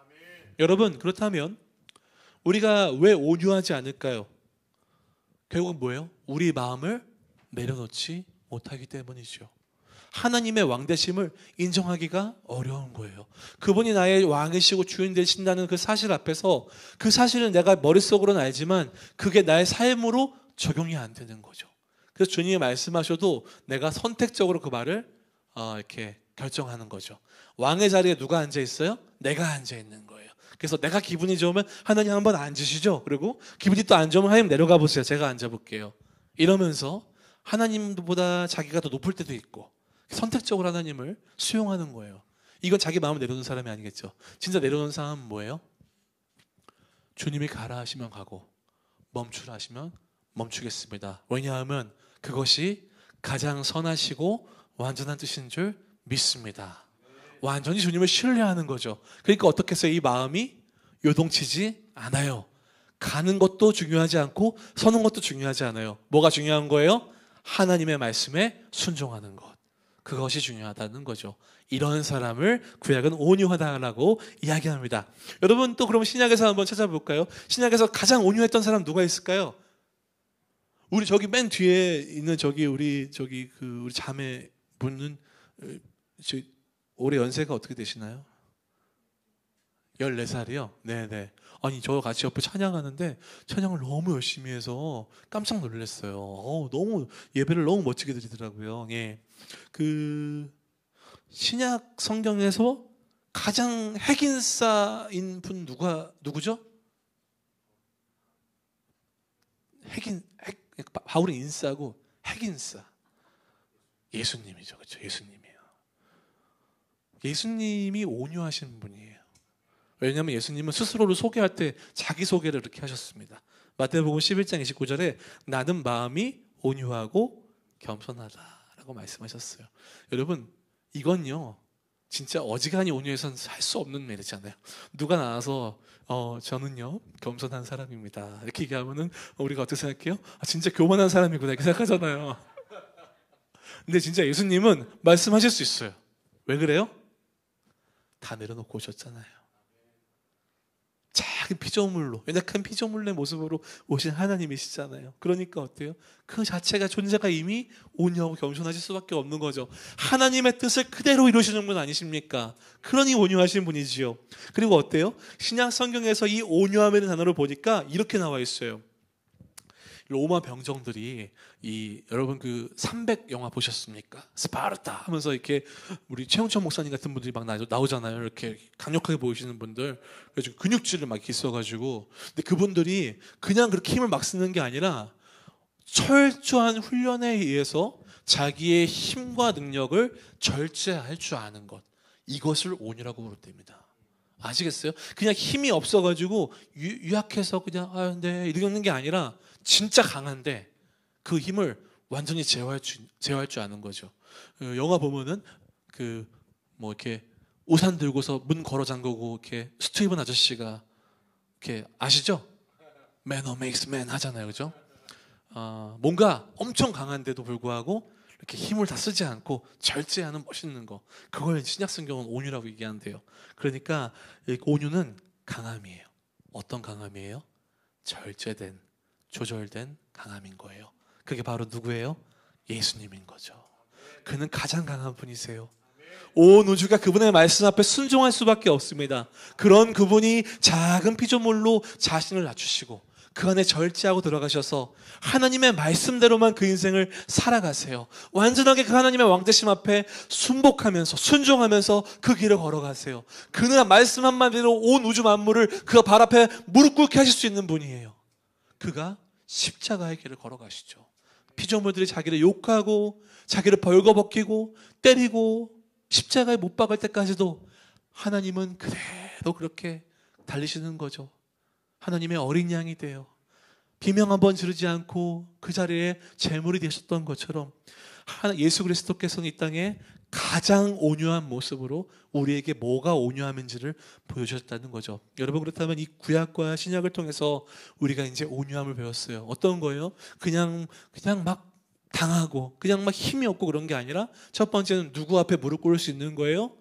여러분, 그렇다면 우리가 왜 온유하지 않을까요? 결국은 뭐예요? 우리 마음을 내려놓지 못하기 때문이죠. 하나님의 왕되심을 인정하기가 어려운 거예요. 그분이 나의 왕이시고 주인 되신다는 그 사실 앞에서, 그 사실은 내가 머릿속으로는 알지만 그게 나의 삶으로 적용이 안 되는 거죠. 그래서 주님이 말씀하셔도 내가 선택적으로 그 말을 이렇게 결정하는 거죠. 왕의 자리에 누가 앉아 있어요? 내가 앉아 있는 거예요. 그래서 내가 기분이 좋으면 하나님 한번 앉으시죠. 그리고 기분이 또 안 좋으면 하나님 내려가 보세요. 제가 앉아볼게요. 이러면서 하나님보다 자기가 더 높을 때도 있고 선택적으로 하나님을 수용하는 거예요. 이건 자기 마음을 내려놓는 사람이 아니겠죠. 진짜 내려놓는 사람은 뭐예요? 주님이 가라 하시면 가고 멈추라 하시면 멈추겠습니다. 왜냐하면 그것이 가장 선하시고 완전한 뜻인 줄 믿습니다. 완전히 주님을 신뢰하는 거죠. 그러니까 어떻게 해서 이 마음이 요동치지 않아요. 가는 것도 중요하지 않고 서는 것도 중요하지 않아요. 뭐가 중요한 거예요? 하나님의 말씀에 순종하는 것. 그것이 중요하다는 거죠. 이런 사람을 구약은 온유하다라고 이야기합니다. 여러분, 또 그럼 신약에서 한번 찾아볼까요? 신약에서 가장 온유했던 사람 누가 있을까요? 우리 저기 맨 뒤에 있는 우리 자매 분은 올해 연세가 어떻게 되시나요? 14살이요? 네네. 아니, 저 같이 옆에 찬양하는데 찬양을 너무 열심히 해서 깜짝 놀랐어요. 너무 예배를 너무 멋지게 드리더라고요. 예. 그 신약 성경에서 가장 핵인싸인 분 누구죠? 바울은 인싸고 핵인싸. 예수님이죠. 그렇죠? 예수님이에요. 예수님이 온유하신 분이에요. 왜냐하면 예수님은 스스로를 소개할 때 자기 소개를 이렇게 하셨습니다. 마태복음 11장 29절에 나는 마음이 온유하고 겸손하다라고 말씀하셨어요. 여러분, 이건요 진짜 어지간히 온유해서는 할 수 없는 일이잖아요. 누가 나와서 저는요 겸손한 사람입니다 이렇게 얘기하면은 우리가 어떻게 생각해요? 진짜 교만한 사람이구나 이렇게 생각하잖아요. 근데 진짜 예수님은 말씀하실 수 있어요. 왜 그래요? 다 내려놓고 오셨잖아요. 작은 피조물로, 연약한 피조물의 모습으로 오신 하나님이시잖아요. 그러니까 어때요? 그 자체가 존재가 이미 온유하고 겸손하실 수밖에 없는 거죠. 하나님의 뜻을 그대로 이루시는 분 아니십니까? 그러니 온유하신 분이지요. 그리고 어때요? 신약 성경에서 이 온유함이라는 단어를 보니까 이렇게 나와 있어요. 로마 병정들이 여러분 그 300 영화 보셨습니까? 스파르타 하면서 이렇게 우리 최홍천 목사님 같은 분들이 막 나오잖아요. 이렇게 강력하게 보이시는 분들. 그래서 근육질을 막 있어가지고. 근데 그분들이 그냥 그렇게 힘을 막 쓰는 게 아니라 철저한 훈련에 의해서 자기의 힘과 능력을 절제할 줄 아는 것. 이것을 온유라고 부릅니다. 아시겠어요? 그냥 힘이 없어가지고 유약해서 그냥 네 이러는 게 아니라 진짜 강한데 그 힘을 완전히 제어할 줄 아는 거죠. 영화 보면은 이렇게 우산 들고서 문 걸어 잠그고 이렇게 스티븐 아저씨가 이렇게 아시죠? Man makes man 하잖아요, 그죠? 뭔가 엄청 강한데도 불구하고 이렇게 힘을 다 쓰지 않고 절제하는 멋있는 거, 그걸 신약 성경은 온유라고 얘기한대요. 그러니까 온유는 강함이에요. 어떤 강함이에요? 절제된, 조절된 강함인 거예요. 그게 바로 누구예요? 예수님인 거죠. 그는 가장 강한 분이세요. 온 우주가 그분의 말씀 앞에 순종할 수밖에 없습니다. 그런 그분이 작은 피조물로 자신을 낮추시고 그 안에 절제하고 들어가셔서 하나님의 말씀대로만 그 인생을 살아가세요. 완전하게 그 하나님의 왕되심 앞에 순복하면서 순종하면서 그 길을 걸어가세요. 그는 말씀 한마디로 온 우주 만물을 그 발 앞에 무릎 꿇게 하실 수 있는 분이에요. 그가 십자가의 길을 걸어가시죠. 피조물들이 자기를 욕하고 자기를 벌거벗기고 때리고 십자가에 못 박을 때까지도 하나님은 그대로 그렇게 달리시는 거죠. 하나님의 어린 양이 되어 비명 한번 지르지 않고 그 자리에 제물이 되셨던 것처럼 예수 그리스도께서는 이 땅에 가장 온유한 모습으로 우리에게 뭐가 온유함인지를 보여주셨다는 거죠. 여러분, 그렇다면 이 구약과 신약을 통해서 우리가 이제 온유함을 배웠어요. 어떤 거예요? 그냥 막 당하고 그냥 막 힘이 없고 그런 게 아니라 첫 번째는 누구 앞에 무릎 꿇을 수 있는 거예요?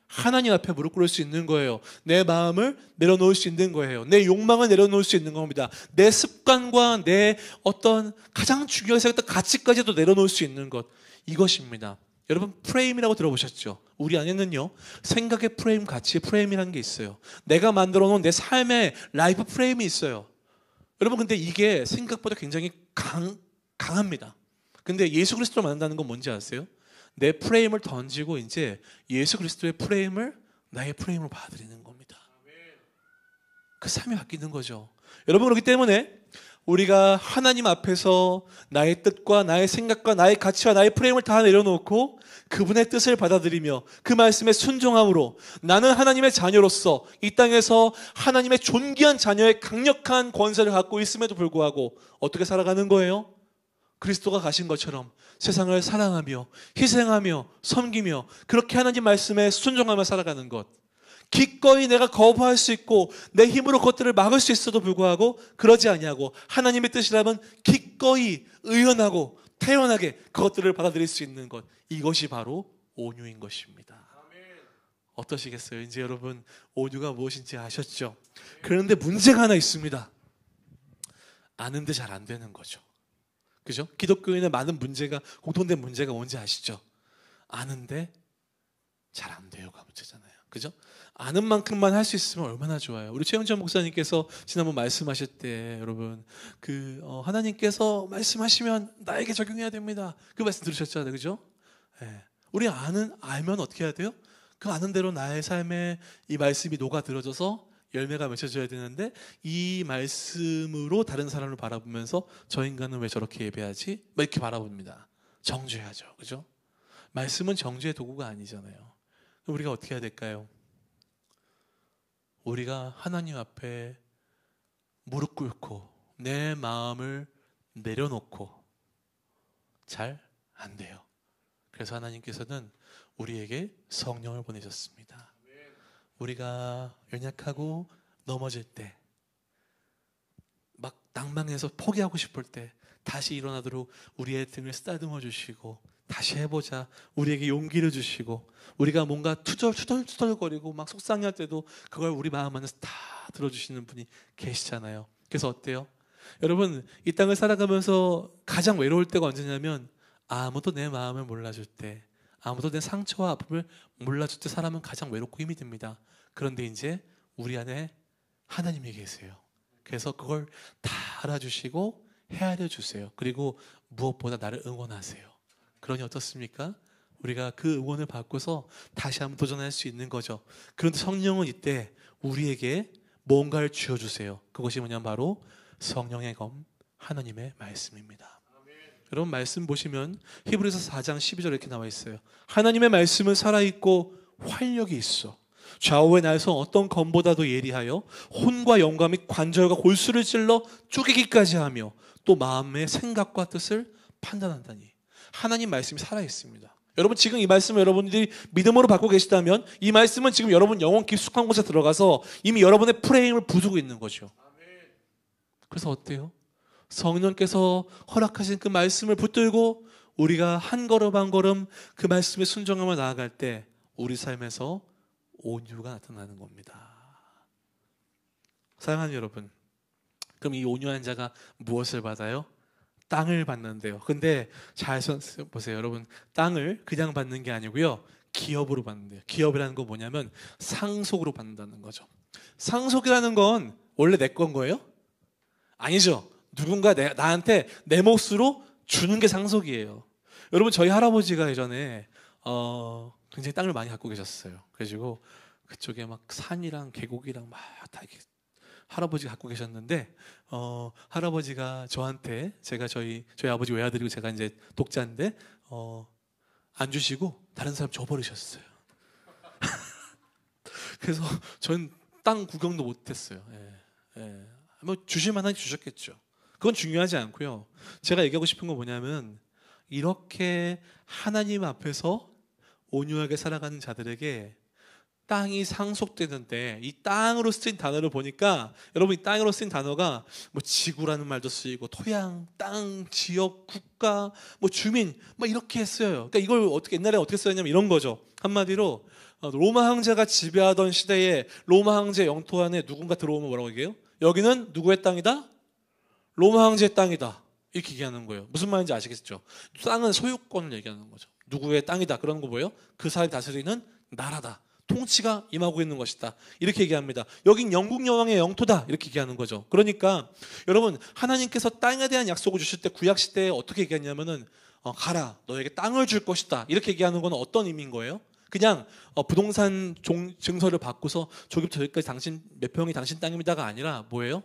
하나님 앞에 무릎 꿇을 수 있는 거예요. 내 마음을 내려놓을 수 있는 거예요. 내 욕망을 내려놓을 수 있는 겁니다. 내 습관과 내 어떤 가장 중요하게 생각했던 가치까지도 내려놓을 수 있는 것, 이것입니다. 여러분, 프레임이라고 들어보셨죠? 우리 안에는요, 생각의 프레임, 가치의 프레임이라는 게 있어요. 내가 만들어 놓은 내 삶의 라이프 프레임이 있어요. 여러분, 근데 이게 생각보다 굉장히 강합니다. 근데 예수 그리스도를 만난다는 건 뭔지 아세요? 내 프레임을 던지고 이제 예수 그리스도의 프레임을 나의 프레임으로 받아들이는 겁니다. 그 삶이 바뀌는 거죠. 여러분, 그렇기 때문에 우리가 하나님 앞에서 나의 뜻과 나의 생각과 나의 가치와 나의 프레임을 다 내려놓고 그분의 뜻을 받아들이며 그 말씀에 순종함으로 나는 하나님의 자녀로서 이 땅에서 하나님의 존귀한 자녀의 강력한 권세를 갖고 있음에도 불구하고 어떻게 살아가는 거예요? 그리스도가 가신 것처럼 세상을 사랑하며 희생하며 섬기며 그렇게 하나님 말씀에 순종하며 살아가는 것. 기꺼이 내가 거부할 수 있고 내 힘으로 그것들을 막을 수 있어도 불구하고 그러지 아니하고 하나님의 뜻이라면 기꺼이 의연하고 태연하게 그것들을 받아들일 수 있는 것. 이것이 바로 온유인 것입니다. 어떠시겠어요? 이제 여러분, 온유가 무엇인지 아셨죠? 그런데 문제가 하나 있습니다. 아는데 잘 안 되는 거죠. 그죠? 기독교인의 많은 문제가, 공통된 문제가 뭔지 아시죠? 아는데 잘 안 돼요가 문제잖아요. 그죠? 아는 만큼만 할 수 있으면 얼마나 좋아요. 우리 최영천 목사님께서 지난번 말씀하실 때 여러분 하나님께서 말씀하시면 나에게 적용해야 됩니다. 그 말씀 들으셨잖아요. 그죠? 네. 우리 알면 어떻게 해야 돼요? 그 아는 대로 나의 삶에 이 말씀이 녹아들어져서 열매가 맺혀져야 되는데 이 말씀으로 다른 사람을 바라보면서 저 인간은 왜 저렇게 예배하지? 막 이렇게 바라봅니다. 정죄하죠. 그죠? 말씀은 정죄의 도구가 아니잖아요. 우리가 어떻게 해야 될까요? 우리가 하나님 앞에 무릎 꿇고 내 마음을 내려놓고 잘 안 돼요. 그래서 하나님께서는 우리에게 성령을 보내셨습니다. 우리가 연약하고 넘어질 때, 막 낭망해서 포기하고 싶을 때 다시 일어나도록 우리의 등을 쓰다듬어 주시고 다시 해보자 우리에게 용기를 주시고 우리가 뭔가 투덜투덜거리고 막 속상할 때도 그걸 우리 마음 안에서 다 들어주시는 분이 계시잖아요. 그래서 어때요? 여러분, 이 땅을 살아가면서 가장 외로울 때가 언제냐면 아무도 내 마음을 몰라줄 때, 아무도 내 상처와 아픔을 몰라줄 때 사람은 가장 외롭고 힘이 듭니다. 그런데 이제 우리 안에 하나님이 계세요. 그래서 그걸 다 알아주시고 헤아려 주세요. 그리고 무엇보다 나를 응원하세요. 그러니 어떻습니까? 우리가 그 응원을 받고서 다시 한번 도전할 수 있는 거죠. 그런데 성령은 이때 우리에게 뭔가를 쥐어주세요. 그것이 뭐냐면 바로 성령의 검, 하나님의 말씀입니다. 여러분, 말씀 보시면 히브리서 4장 12절에 이렇게 나와 있어요. 하나님의 말씀은 살아있고 활력이 있어 좌우에 날서 어떤 검보다도 예리하여 혼과 영과 및 관절과 골수를 찔러 쪼개기까지 하며 또 마음의 생각과 뜻을 판단한다니. 하나님 말씀이 살아있습니다. 여러분, 지금 이 말씀을 여러분들이 믿음으로 받고 계시다면 이 말씀은 지금 여러분 영혼 깊숙한 곳에 들어가서 이미 여러분의 프레임을 부수고 있는 거죠. 그래서 어때요? 성령께서 허락하신 그 말씀을 붙들고 우리가 한 걸음 한 걸음 그 말씀에 순종하며 나아갈 때 우리 삶에서 온유가 나타나는 겁니다. 사랑하는 여러분, 그럼 이 온유한 자가 무엇을 받아요? 땅을 받는데요. 근데 잘 보세요. 여러분, 땅을 그냥 받는 게 아니고요, 기업으로 받는데요. 기업이라는 건 뭐냐면 상속으로 받는다는 거죠. 상속이라는 건 원래 내 건 거예요? 아니죠. 누군가 나한테 내 몫으로 주는 게 상속이에요. 여러분, 저희 할아버지가 예전에 굉장히 땅을 많이 갖고 계셨어요. 그래가지고 그쪽에 막 산이랑 계곡이랑 막 다 이렇게 할아버지가 갖고 계셨는데, 할아버지가 저한테, 제가 저희 아버지 외아들이고 제가 이제 독자인데, 안 주시고 다른 사람 줘버리셨어요. 그래서 전 땅 구경도 못했어요. 뭐 주실 만한 주셨겠죠. 그건 중요하지 않고요. 제가 얘기하고 싶은 건 뭐냐면, 이렇게 하나님 앞에서 온유하게 살아가는 자들에게 땅이 상속되는데, 이 땅으로 쓰인 단어를 보니까, 여러분, 이 땅으로 쓰인 단어가 뭐 지구라는 말도 쓰이고 토양, 땅, 지역, 국가, 뭐 주민, 뭐 이렇게 쓰여요. 그러니까 이걸 옛날에 어떻게 써였냐면 이런 거죠. 한마디로 로마 황제가 지배하던 시대에 로마 황제 영토 안에 누군가 들어오면 뭐라고 얘기해요? 여기는 누구의 땅이다? 로마 황제의 땅이다. 이렇게 얘기하는 거예요. 무슨 말인지 아시겠죠? 땅은 소유권을 얘기하는 거죠. 누구의 땅이다. 그런 거 뭐예요? 그 사람이 다스리는 나라다. 통치가 임하고 있는 것이다. 이렇게 얘기합니다. 여긴 영국 여왕의 영토다. 이렇게 얘기하는 거죠. 그러니까 여러분, 하나님께서 땅에 대한 약속을 주실 때 구약 시대에 어떻게 얘기했냐면은 가라, 너에게 땅을 줄 것이다. 이렇게 얘기하는 건 어떤 의미인 거예요? 그냥 부동산 증서를 받고서 저기부터 여기까지 당신 몇 평이 당신 땅입니다가 아니라 뭐예요?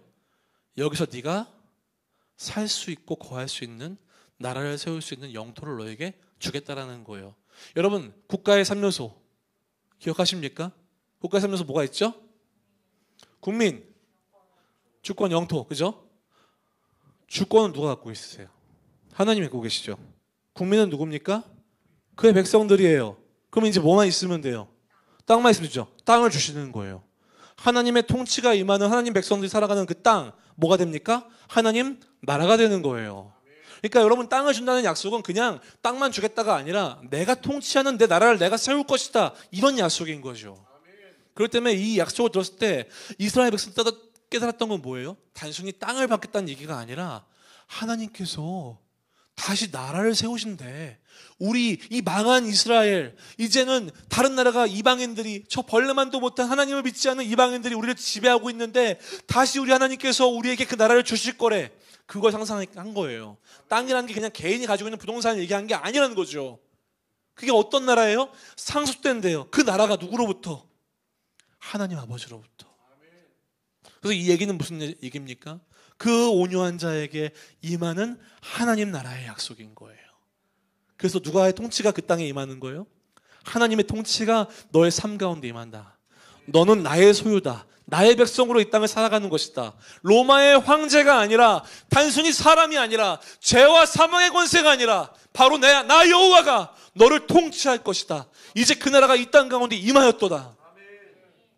여기서 네가 살 수 있고 거할 수 있는, 나라를 세울 수 있는 영토를 너에게 주겠다라는 거예요. 여러분, 국가의 3요소 기억하십니까? 국가의 3요소 뭐가 있죠? 국민, 주권, 영토. 그죠? 주권은 누가 갖고 있으세요? 하나님이 갖고 계시죠. 국민은 누굽니까? 그의 백성들이에요. 그럼 이제 뭐만 있으면 돼요? 땅만 있으면 되죠. 땅을 주시는 거예요. 하나님의 통치가 임하는 하나님 백성들이 살아가는 그 땅, 뭐가 됩니까? 하나님 나라가 되는 거예요. 그러니까 여러분, 땅을 준다는 약속은 그냥 땅만 주겠다가 아니라 내가 통치하는 내 나라를 내가 세울 것이다, 이런 약속인 거죠. 그렇기 때문에 이 약속을 들었을 때 이스라엘 백성들이 깨달았던 건 뭐예요? 단순히 땅을 받겠다는 얘기가 아니라 하나님께서 다시 나라를 세우신대. 우리 이 망한 이스라엘, 이제는 다른 나라가, 이방인들이, 저 벌레만도 못한 하나님을 믿지 않는 이방인들이 우리를 지배하고 있는데 다시 우리 하나님께서 우리에게 그 나라를 주실 거래. 그걸 상상한 거예요. 땅이라는 게 그냥 개인이 가지고 있는 부동산을 얘기한 게 아니라는 거죠. 그게 어떤 나라예요? 상속된대요. 그 나라가 누구로부터? 하나님 아버지로부터. 그래서 이 얘기는 무슨 얘기입니까? 그 온유한 자에게 임하는 하나님 나라의 약속인 거예요. 그래서 누가의 통치가 그 땅에 임하는 거예요? 하나님의 통치가 너의 삶 가운데 임한다. 너는 나의 소유다. 나의 백성으로 이 땅을 살아가는 것이다. 로마의 황제가 아니라, 단순히 사람이 아니라, 죄와 사망의 권세가 아니라 바로 나 여호와가 너를 통치할 것이다. 이제 그 나라가 이 땅 가운데 임하였도다.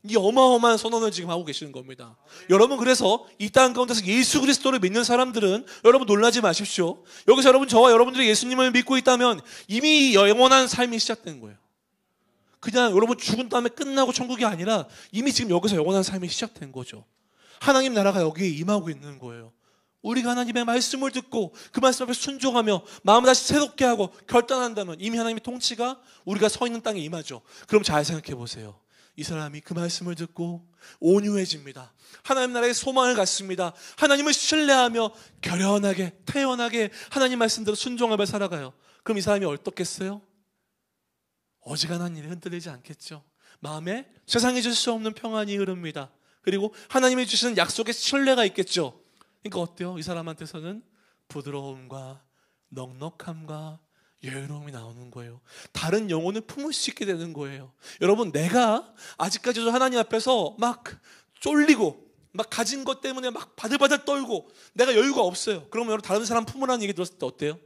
이 어마어마한 선언을 지금 하고 계시는 겁니다. 여러분, 그래서 이 땅 가운데서 예수 그리스도를 믿는 사람들은 여러분 놀라지 마십시오. 여기서 여러분, 저와 여러분들이 예수님을 믿고 있다면 이미 영원한 삶이 시작된 거예요. 그냥 여러분 죽은 다음에 끝나고 천국이 아니라 이미 지금 여기서 영원한 삶이 시작된 거죠. 하나님 나라가 여기에 임하고 있는 거예요. 우리가 하나님의 말씀을 듣고 그 말씀 앞에 순종하며 마음을 다시 새롭게 하고 결단한다면 이미 하나님의 통치가 우리가 서 있는 땅에 임하죠. 그럼 잘 생각해 보세요. 이 사람이 그 말씀을 듣고 온유해집니다. 하나님 나라의 소망을 갖습니다. 하나님을 신뢰하며 결연하게, 태연하게 하나님 말씀대로 순종하며 살아가요. 그럼 이 사람이 어떻겠어요? 어지간한 일에 흔들리지 않겠죠. 마음에 세상이 줄 수 없는 평안이 흐릅니다. 그리고 하나님이 주시는 약속의 신뢰가 있겠죠. 그러니까 어때요? 이 사람한테서는 부드러움과 넉넉함과 여유로움이 나오는 거예요. 다른 영혼을 품을 수 있게 되는 거예요. 여러분, 내가 아직까지도 하나님 앞에서 막 쫄리고 막 가진 것 때문에 막 바들바들 떨고 내가 여유가 없어요. 그러면 여러분, 다른 사람 품으라는 얘기 들었을 때 어때요?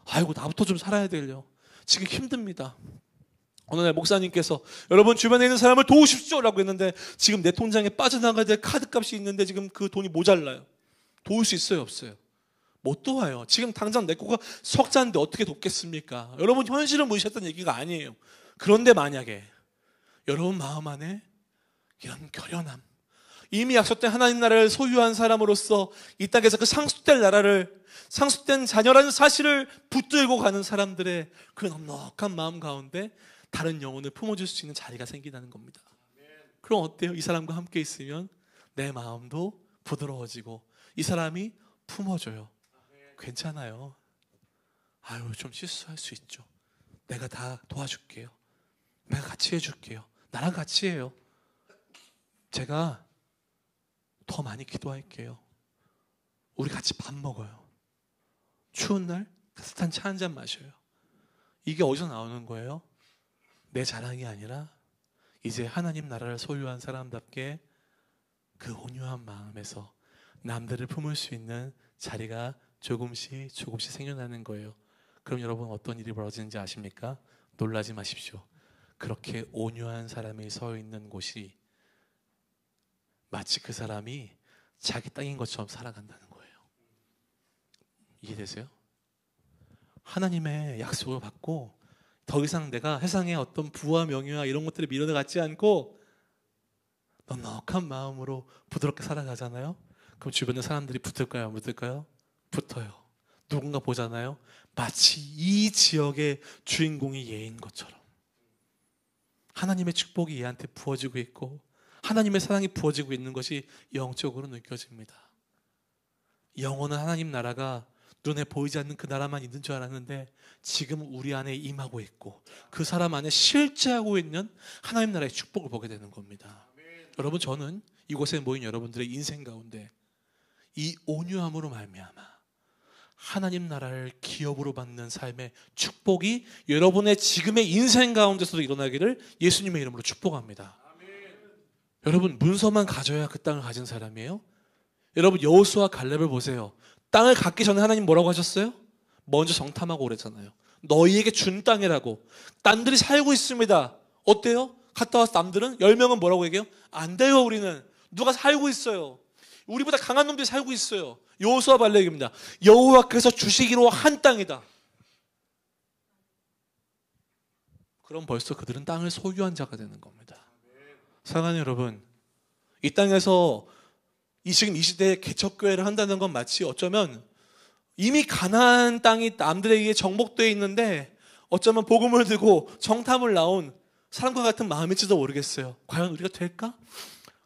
아이고, 나부터 좀 살아야 되려. 지금 힘듭니다. 어느 날 목사님께서 여러분 주변에 있는 사람을 도우십시오 라고 했는데 지금 내 통장에 빠져나가야 될 카드값이 있는데 지금 그 돈이 모자라요. 도울 수 있어요, 없어요? 못 도와요. 지금 당장 내 거가 석자인데 어떻게 돕겠습니까? 여러분, 현실을 무시했던 얘기가 아니에요. 그런데 만약에 여러분 마음 안에 이런 결연함, 이미 약속된 하나님 나라를 소유한 사람으로서 이 땅에서 그 상속될 나라를, 상속된 자녀라는 사실을 붙들고 가는 사람들의 그 넉넉한 마음 가운데 다른 영혼을 품어줄 수 있는 자리가 생긴다는 겁니다. 그럼 어때요? 이 사람과 함께 있으면 내 마음도 부드러워지고 이 사람이 품어줘요. 괜찮아요. 아유, 좀 실수할 수 있죠. 내가 다 도와줄게요. 내가 같이 해줄게요. 나랑 같이 해요. 제가 더 많이 기도할게요. 우리 같이 밥 먹어요. 추운 날 따뜻한 차 한 잔 마셔요. 이게 어디서 나오는 거예요? 내 자랑이 아니라 이제 하나님 나라를 소유한 사람답게 그 온유한 마음에서 남들을 품을 수 있는 자리가 조금씩 생겨나는 거예요. 그럼 여러분 어떤 일이 벌어지는지 아십니까? 놀라지 마십시오. 그렇게 온유한 사람이 서 있는 곳이 마치 그 사람이 자기 땅인 것처럼 살아간다는 거예요. 이해되세요? 하나님의 약속을 받고 더 이상 내가 세상의 어떤 부와 명예와 이런 것들을 밀어내지 않고 넉넉한 마음으로 부드럽게 살아가잖아요. 그럼 주변의 사람들이 붙을까요? 안 붙을까요? 붙어요. 누군가 보잖아요. 마치 이 지역의 주인공이 얘인 것처럼 하나님의 축복이 얘한테 부어지고 있고 하나님의 사랑이 부어지고 있는 것이 영적으로 느껴집니다. 영원한 하나님 나라가 눈에 보이지 않는 그 나라만 있는 줄 알았는데 지금 우리 안에 임하고 있고 그 사람 안에 실제하고 있는 하나님 나라의 축복을 보게 되는 겁니다. 여러분, 저는 이곳에 모인 여러분들의 인생 가운데 이 온유함으로 말미암아 하나님 나라를 기업으로 받는 삶의 축복이 여러분의 지금의 인생 가운데서도 일어나기를 예수님의 이름으로 축복합니다. 여러분, 문서만 가져야 그 땅을 가진 사람이에요? 여러분, 여호수아 갈렙을 보세요. 땅을 갖기 전에 하나님 뭐라고 하셨어요? 먼저 정탐하고 오랬잖아요. 너희에게 준 땅이라고. 남들이 살고 있습니다. 어때요? 갔다 와서 남들은 10명은 뭐라고 얘기해요? 안 돼요. 우리는 누가 살고 있어요. 우리보다 강한 놈들이 살고 있어요. 여호수아 발레기입니다. 여호와께서 주시기로 한 땅이다. 그럼 벌써 그들은 땅을 소유한 자가 되는 겁니다. 사랑하는 여러분, 이 땅에서 지금 이 시대에 개척교회를 한다는 건 마치 어쩌면 이미 가나안 땅이 남들에게 정복되어 있는데 어쩌면 복음을 들고 정탐을 나온 사람과 같은 마음일지도 모르겠어요. 과연 우리가 될까?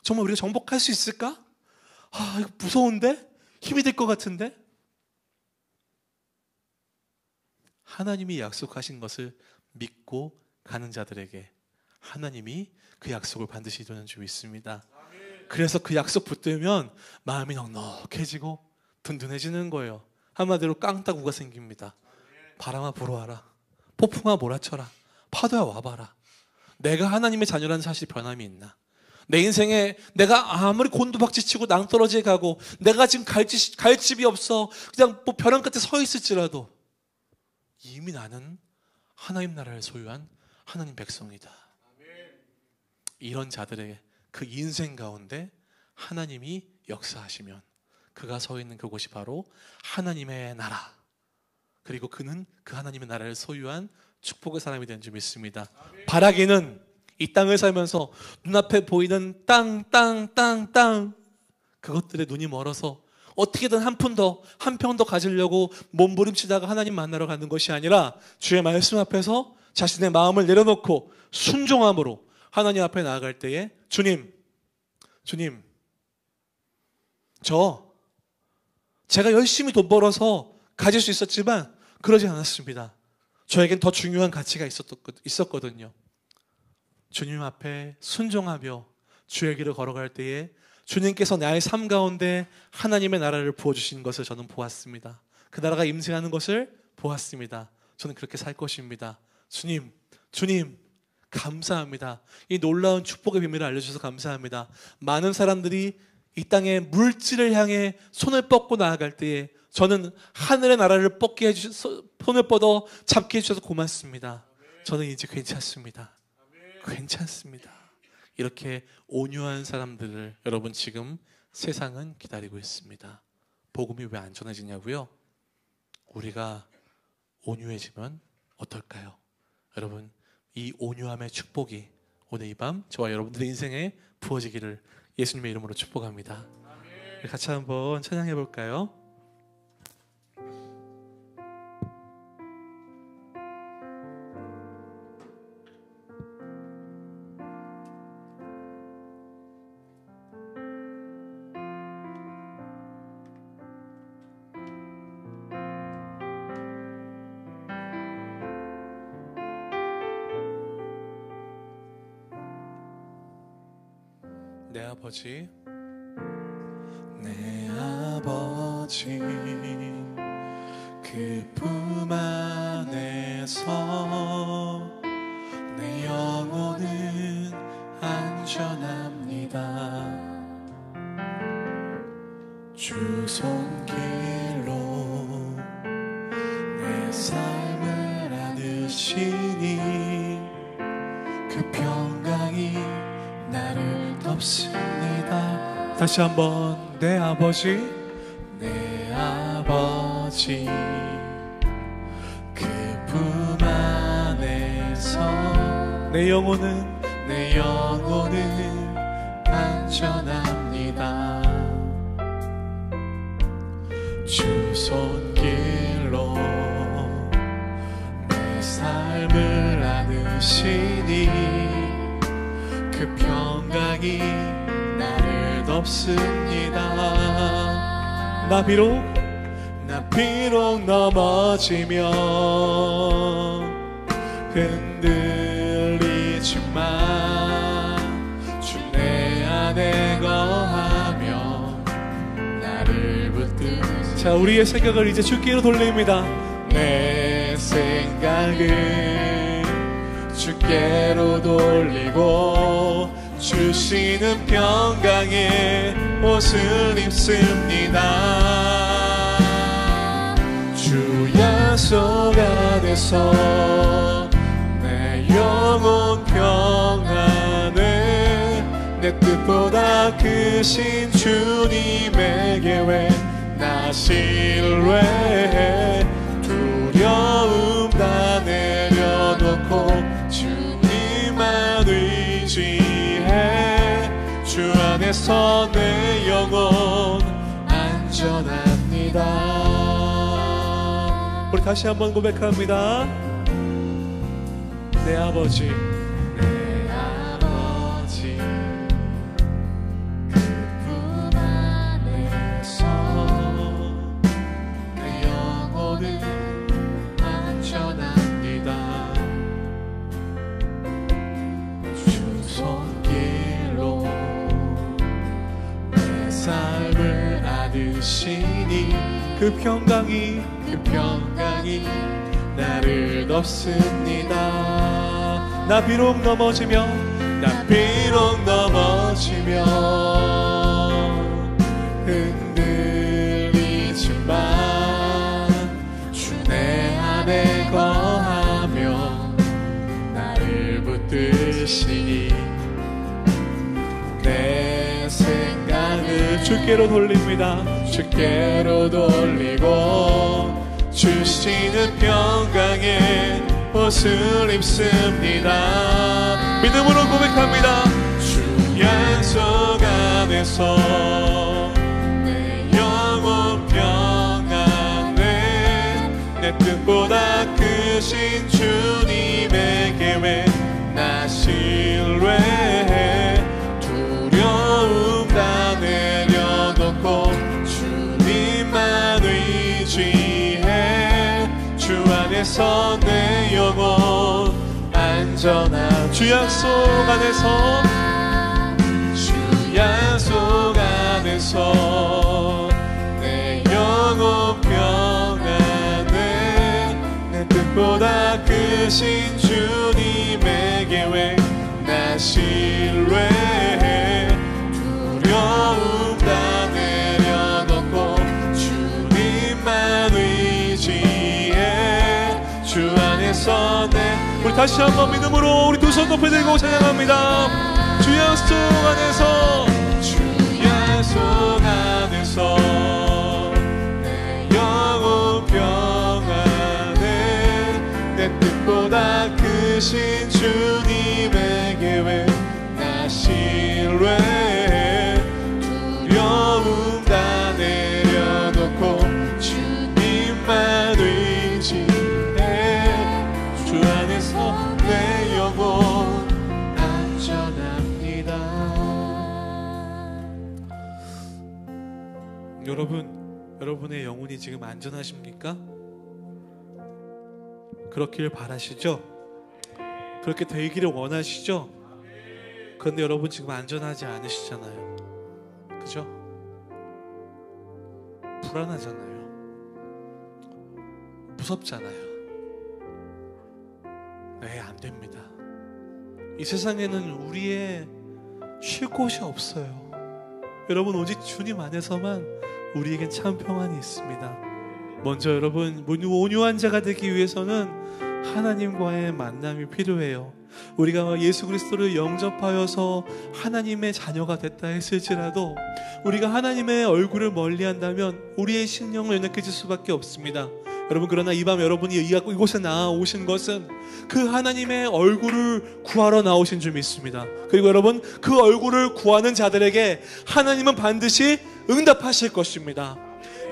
정말 우리가 정복할 수 있을까? 이거 무서운데? 힘이 될 것 같은데? 하나님이 약속하신 것을 믿고 가는 자들에게 하나님이 그 약속을 반드시 이루는 줄 믿습니다. 그래서 그 약속 붙들면 마음이 넉넉해지고 든든해지는 거예요. 한마디로 깡따구가 생깁니다. 바람아 불어와라. 폭풍아 몰아쳐라. 파도야 와봐라. 내가 하나님의 자녀라는 사실 변함이 있나? 내 인생에 내가 아무리 곤두박질치고 낭떠러지에 가고 내가 지금 갈 집이 없어 그냥 뭐 벼랑 끝에 서 있을지라도 이미 나는 하나님 나라를 소유한 하나님 백성이다. 이런 자들의 그 인생 가운데 하나님이 역사하시면 그가 서 있는 그곳이 바로 하나님의 나라, 그리고 그는 그 하나님의 나라를 소유한 축복의 사람이 되는 줄 믿습니다. 바라기는 이 땅을 살면서 눈앞에 보이는 땅 그것들에 눈이 멀어서 어떻게든 한 푼 더, 한 평 더 가지려고 몸부림치다가 하나님 만나러 가는 것이 아니라 주의 말씀 앞에서 자신의 마음을 내려놓고 순종함으로 하나님 앞에 나아갈 때에 주님, 제가 열심히 돈 벌어서 가질 수 있었지만 그러지 않았습니다. 저에겐 더 중요한 가치가 있었거든요. 주님 앞에 순종하며 주의 길을 걸어갈 때에 주님께서 나의 삶 가운데 하나님의 나라를 부어주신 것을 저는 보았습니다. 그 나라가 임재하는 것을 보았습니다. 저는 그렇게 살 것입니다. 주님 감사합니다. 이 놀라운 축복의 비밀을 알려주셔서 감사합니다. 많은 사람들이 이 땅의 물질을 향해 손을 뻗고 나아갈 때에 저는 하늘의 나라를 손을 뻗어 잡게 해주셔서 고맙습니다. 저는 이제 괜찮습니다. 이렇게 온유한 사람들을 여러분 지금 세상은 기다리고 있습니다. 복음이 왜 안 전해지냐고요? 우리가 온유해지면 어떨까요? 여러분, 이 온유함의 축복이 오늘 이 밤 저와 여러분들의 인생에 부어지기를 예수님의 이름으로 축복합니다. 같이 한번 찬양해 볼까요? 아버지, 내 아버지, 그 품 안에서 내 영혼은 안전합니다. 주 손길로 내 삶을 안으시니 그 평강이 나를 덮습니다. 다시 한번, 내 아버지, 내 아버지, 그 품 안에서 내 영혼은 안전합니다. 주 손길로 내 삶을 안으시니 그 평강이 나를 덮습니다. 나 비록 넘어지면 흔들리지만 주 내 안에 거하며 나를 붙드시. 자, 우리의 생각을 이제 주께로 돌립니다. 내 생각을 주께로 돌리고 주시는 평강의 옷을 입습니다. 주 약속 안에서 내 영혼 평안해. 내 뜻보다 크신 주님의 계획 나 신뢰해. 두려움 다 내려놓고 주님만 의지해. 주 안에서 내 영혼 안전합니다. 우리 다시 한번 고백합니다. 내 아버지, 내 아버지, 그 품 안에서 내 영혼은 안전합니다. 주 손길로 내 삶을 안으시니 그 평강이 나를 덮습니다. 나 비록 넘어지면 흔들리지만 주 내 안에 거하며 나를 붙드시니 내 생각을 주께로 돌립니다. 주께로 돌리고 주시는 평강의 옷을 입습니다. 믿음으로 고백합니다. 주 약속 안에서 내 영혼 평안해. 내 뜻보다 크신 주님의 계획 나 신뢰해. 두려움 다 내려놓고 주님만 의지해. 주 안에서 내 영혼 안전한. 주 약속 안에서 내 영혼 평안해. 내 뜻보다 크신 주님의 계획 나 신뢰해. 두려움 다 내려놓고 주님만 의지해. 주 안에서 우리 다시 한번 믿음으로 우리 두 손 높이 들고 찬양합니다. 주 약속 안에서 내 영혼 평안해. 내 뜻보다 크신 주님의 계획 나 신뢰해. 두려움 다 내려놓고 주님만 의지해. 주 안에서 내 영혼 안전합니다. 여러분의 영혼이 지금 안전하십니까? 그렇길 바라시죠? 그렇게 되기를 원하시죠? 그런데 여러분 지금 안전하지 않으시잖아요. 그죠? 불안하잖아요. 무섭잖아요. 네, 안 됩니다. 이 세상에는 우리의 쉴 곳이 없어요. 여러분, 오직 주님 안에서만 우리에겐 참 평안이 있습니다. 먼저 여러분, 온유한 자가 되기 위해서는 하나님과의 만남이 필요해요. 우리가 예수 그리스도를 영접하여서 하나님의 자녀가 됐다 했을지라도 우리가 하나님의 얼굴을 멀리한다면 우리의 심령은 연약해질 수밖에 없습니다. 여러분, 그러나 이 밤 여러분이 이곳에 나오신 것은 그 하나님의 얼굴을 구하러 나오신 줄 믿습니다. 그리고 여러분, 그 얼굴을 구하는 자들에게 하나님은 반드시 응답하실 것입니다.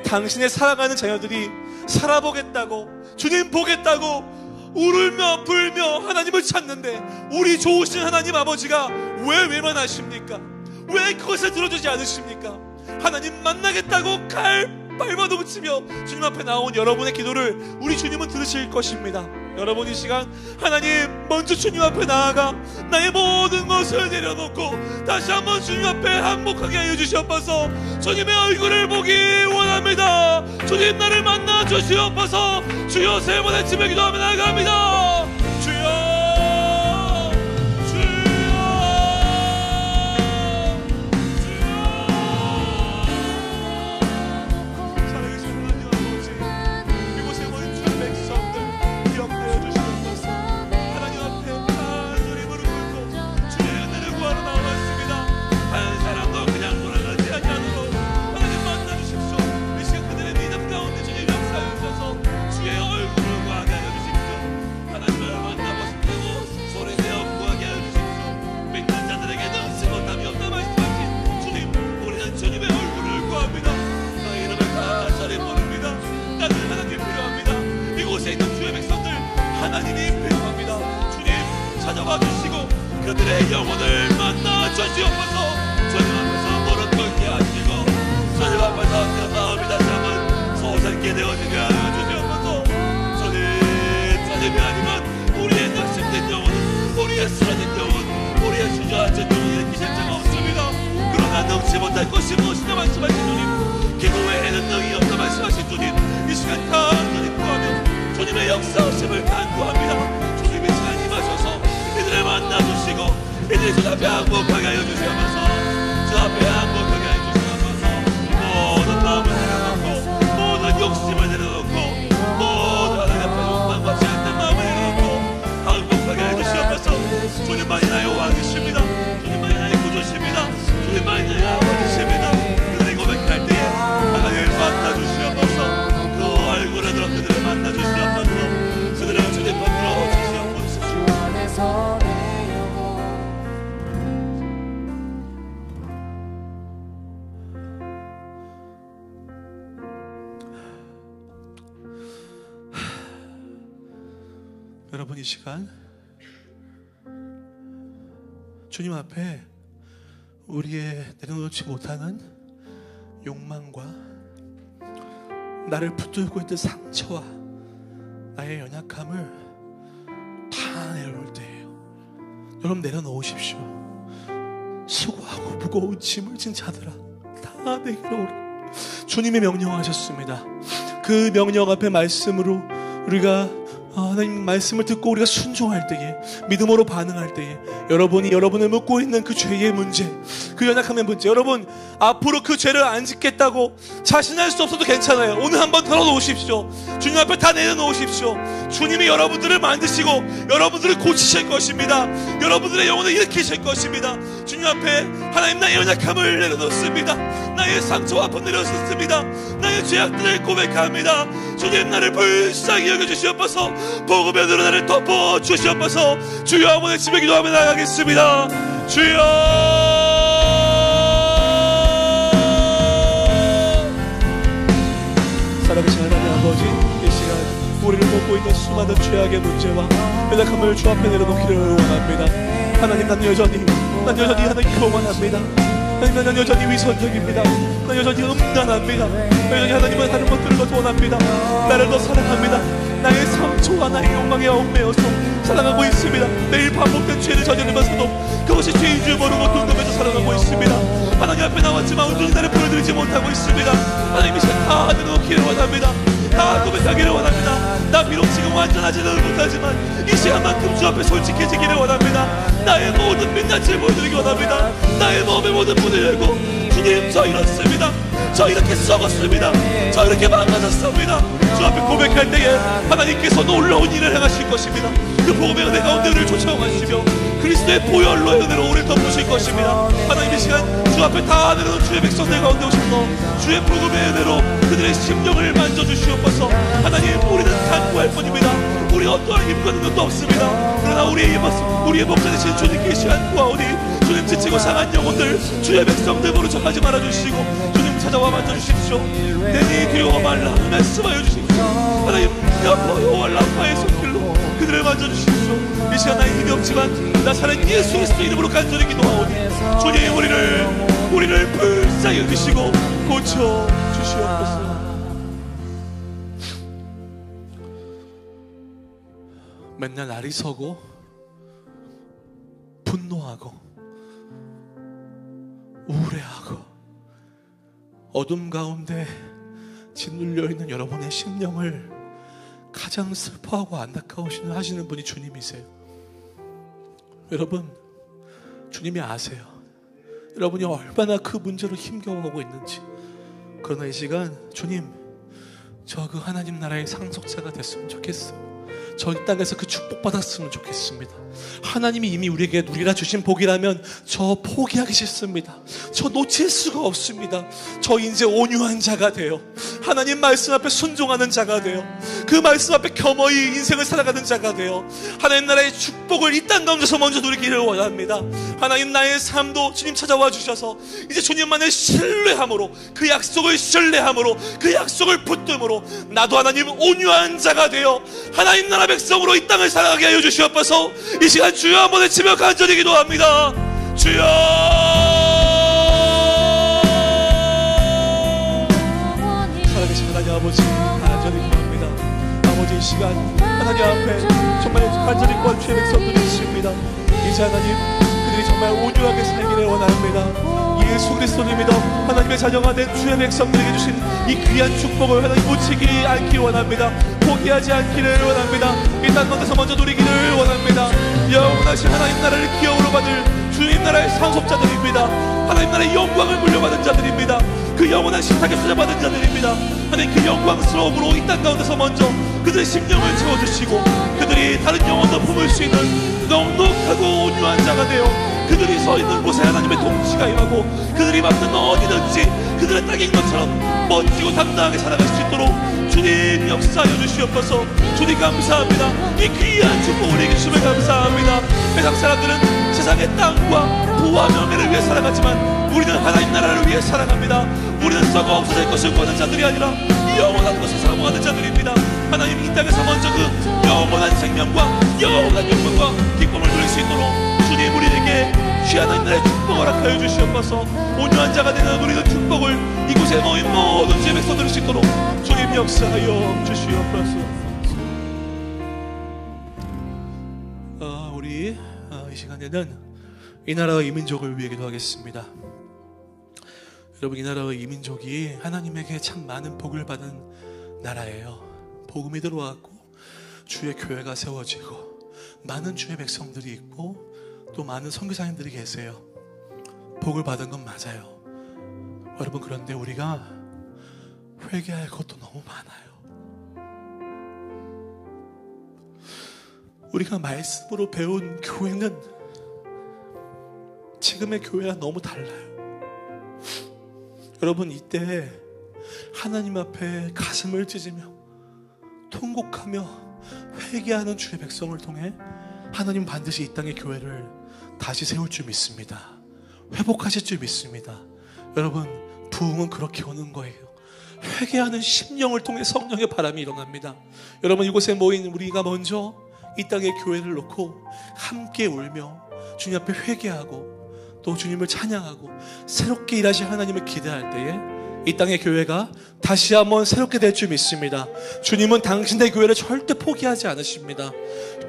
당신의 사랑하는 자녀들이 살아보겠다고, 주님 보겠다고 울며 불며 하나님을 찾는데 우리 좋으신 하나님 아버지가 왜 외면하십니까? 왜 그것을 들어주지 않으십니까? 하나님 만나겠다고 발버둥치며 주님 앞에 나온 여러분의 기도를 우리 주님은 들으실 것입니다. 여러분, 이 시간 하나님 먼저 주님 앞에 나아가 나의 모든 것을 내려놓고 다시 한번 주님 앞에 항복하게 하여 주시옵소서. 주님의 얼굴을 보기 원합니다. 주님, 나를 만나 주시옵소서. 주여, 세 번의 집에 기도하며 나아갑니다. 주여, 그들의 영혼을 만나 주시옵소서. 주님 앞에서 무릎 꿇게 하시고 주님 앞에서 그 마음이 다시 한번 소생케 되어지게 하여 주시옵소서. 주님이 아니면 우리의 낙심된 영혼, 우리의 쓰러진 영혼, 우리의 주저앉은 영혼을 일으키실 자가 없습니다. 그러나 능치 못할 것이 무엇이냐 말씀하신 주님, 기도 외에는 능히 없다 말씀하신 주님, 이 시간 간절히 구하며 주님의 역사하심을 간구합니다. 주님이 잘 임하셔서 이들을 만나주시고 이들이 주 앞에 항복하게 하여 주시옵소서. 주 앞에 항복하게 하여 주시옵소서. 모든 마음을 내려놓고 모든 욕심을 내려놓고 모든 하나님 앞에 욕망받지 않는 마음을 내려놓고 항복하게 하여 주시옵소서. 주님만이 나의 왕이십니다. 주님만이 나의 구주십니다. 주님만이 나의 아버지십니다. 그들이 고백할 때에 하나님을 만나주시옵소서. 그 얼굴에 들어 그들을 만나주시옵소서. 그들을 주님 만들어 주시옵소서. 여러분, 이 시간 주님 앞에 우리의 내려놓지 못하는 욕망과 나를 붙들고 있는 상처와 나의 연약함을 다 내려놓을 때예요. 여러분, 내려놓으십시오. 수고하고 무거운 짐을 진 자들아, 다 내게로 오라. 주님이 명령하셨습니다. 그 명령 앞에 말씀으로 우리가 하나님 말씀을 듣고 우리가 순종할 때에, 믿음으로 반응할 때에 여러분을 묻고 있는 그 죄의 문제, 그 연약함의 문제, 여러분 앞으로 그 죄를 안 짓겠다고 자신할 수 없어도 괜찮아요. 오늘 한번 털어놓으십시오. 주님 앞에 다 내려놓으십시오. 주님이 여러분들을 만드시고 여러분들을 고치실 것입니다. 여러분들의 영혼을 일으키실 것입니다. 주님 앞에 하나님, 나의 연약함을 내려놓습니다. 나의 상처와 아픔을 내려놓습니다. 나의 죄악들을 고백합니다. 주님, 나를 불쌍히 여겨주시옵소서. 복음의 눈으로 나를 덮어주시옵소서. 주여, 아버지 집에 기도하며 나가겠습니다. 주여, 살아계신 하나님 아버지, 이 시간 우리를 먹고 있는 수많은 죄악의 문제와 연약함을 주 앞에 내려놓기를 원합니다. 하나님, 난 여전히 하나님 교만합니다. 나는 여전히 위선적입니다. 나는 여전히 음란합니다. 여전히 하나님은 다른 것들을 더 원합니다. 나를 더 사랑합니다. 나의 상처와 나의 욕망에 얽매여서 살아가고 있습니다. 매일 반복된 죄를 저지르면서도 그것이 죄인 줄 모르고 눈감아서 살아가고 있습니다. 하나님 앞에 나왔지만 온전히 나를 보여드리지 못하고 있습니다. 하나님 이 시간 다 내놓기를 원합니다. 다 고백하기를 원합니다. 나 비록 지금 완전하지는 못하지만 이 시간만큼 주 앞에 솔직해지기를 원합니다. 나의 모든 민낯을 보여드리기 원합니다. 나의 몸의 모든 문을 열고 주님, 저 이렇습니다. 저 이렇게 썩었습니다. 저 이렇게 망가졌습니다. 주 앞에 고백할 때에 하나님께서 놀라운 일을 행하실 것입니다. 그 복음의 은혜 가운데 우리를 초청하시며 그리스도의 보혈로의 은혜로 우리를 덮으실 것입니다. 하나님 이 시간 주 앞에 다 내려놓은 주의 백성들 가운데 오셔서 주의 복음의 은혜로 그들의 심령을 만져주시옵소서. 하나님, 우리는 간구할 뿐입니다. 우리 어떠한 힘과는 것도 없습니다. 그러나 우리의 목자 되신 주님께 이 시간 구하오니 주님, 지치고 상한 영혼들 주의 백성들 보는 척하지 말아주시고 주님 찾아와 만져주십시오. 내니 두려워 말라 말씀하여 주십시오. 하나님, 여호와 라파의 손길로 그들을 만져주십시오. 이 시간 나의 힘이 없지만 나 살아있는 예수 그리스도 이름으로 간절히 기도하오니 주님, 우리를 불쌍히 여기시고 고쳐주시옵소서. 맨날 날이 서고 분노하고 우울해하고 어둠 가운데 짓눌려 있는 여러분의 심령을 가장 슬퍼하고 안타까우시는 하시는 분이 주님이세요. 여러분, 주님이 아세요. 여러분이 얼마나 그 문제로 힘겨워하고 있는지. 그러나 이 시간 주님, 저 그 하나님 나라의 상속자가 됐으면 좋겠어요. 저 이 땅에서 그 축복받았으면 좋겠습니다. 하나님이 이미 우리에게 누리라 주신 복이라면 저 포기하기 싫습니다. 저 놓칠 수가 없습니다. 저 이제 온유한 자가 되어 하나님 말씀 앞에 순종하는 자가 되어 그 말씀 앞에 겸허히 인생을 살아가는 자가 되어 하나님 나라의 축복을 이 땅 가운데서 먼저 누리기를 원합니다. 하나님, 나의 삶도 주님 찾아와 주셔서 이제 주님만을 신뢰함으로 그 약속을 신뢰함으로 그 약속을 붙듦으로 나도 하나님 온유한 자가 되어 하나님 나라 백성으로 이 땅을 살아가게 하여 주시옵소서. 이 시간 주여 한번 외치며 간절히 기도합니다. 주여, 살아계신 하나님 아버지, 간절히 기도합니다. 아버지, 이 시간 하나님 앞에 정말 간절히 구한 주의 백성들이 있습니다. 이제 하나님, 그들이 정말 온유하게 살기를 원합니다. 예수 그리스도를 믿어 하나님의 자녀가 된 주의 백성들에게 주신 이 귀한 축복을 하나님 놓치지 않기를 원합니다. 포기하지 않기를 원합니다. 이 땅 가운데서 먼저 누리기를 원합니다. 영원하신 하나님 나라를 기업으로 받을 주님 나라의 상속자들입니다. 하나님 나라의 영광을 물려받은 자들입니다. 그 영원한 신탁에 수여받은 자들입니다. 하나님, 그 영광스러움으로 이 땅 가운데서 먼저 그들의 심령을 채워주시고 그들이 다른 영혼도 품을 수 있는 넉넉하고 온유한 자가 되어 그들이 서 있는 곳에 하나님의 통치가 임하고 그들이 맡는 어디든지 그들의 땅인 것처럼 멋지고 당당하게 살아갈 수 있도록 주님 역사하여 주시옵소서. 주님 감사합니다. 이 귀한 축복을 우리에게 주심을 감사합니다. 세상 사람들은 세상의 땅과 부와 명예를 위해 살아가지만 우리는 하나님 나라를 위해 살아갑니다. 우리는 썩어 없어질 것을 구하는 자들이 아니라 영원한 것을 사모하는 자들입니다. 하나님, 이 땅에서 먼저 그 영원한 생명과 영원한 영광과 기쁨을 누릴 수 있도록 주님 우리에게 귀한 하나님의 축복을 허락하여 주시옵소서. 온유한 자가 되는 우리는 축복을 이곳에 모인 모든 주의 백성 들을 수 있도록 주님 역사하여 주시옵소서. 우리 이 시간에는 이 나라와 이 민족을 위해 기도하겠습니다. 여러분, 이 나라와 이 민족이 하나님에게 참 많은 복을 받은 나라예요. 복음이 들어왔고 주의 교회가 세워지고 많은 주의 백성들이 있고 또 많은 선교사님들이 계세요. 복을 받은 건 맞아요. 여러분, 그런데 우리가 회개할 것도 너무 많아요. 우리가 말씀으로 배운 교회는 지금의 교회와 너무 달라요. 여러분, 이때 하나님 앞에 가슴을 찢으며 통곡하며 회개하는 주의 백성을 통해 하나님 반드시 이 땅의 교회를 다시 세울 줄 믿습니다. 회복하실 줄 믿습니다. 여러분, 부흥은 그렇게 오는 거예요. 회개하는 심령을 통해 성령의 바람이 일어납니다. 여러분, 이곳에 모인 우리가 먼저 이 땅의 교회를 놓고 함께 울며 주님 앞에 회개하고 또 주님을 찬양하고 새롭게 일하실 하나님을 기대할 때에 이 땅의 교회가 다시 한번 새롭게 될 줄 믿습니다. 주님은 당신의 교회를 절대 포기하지 않으십니다.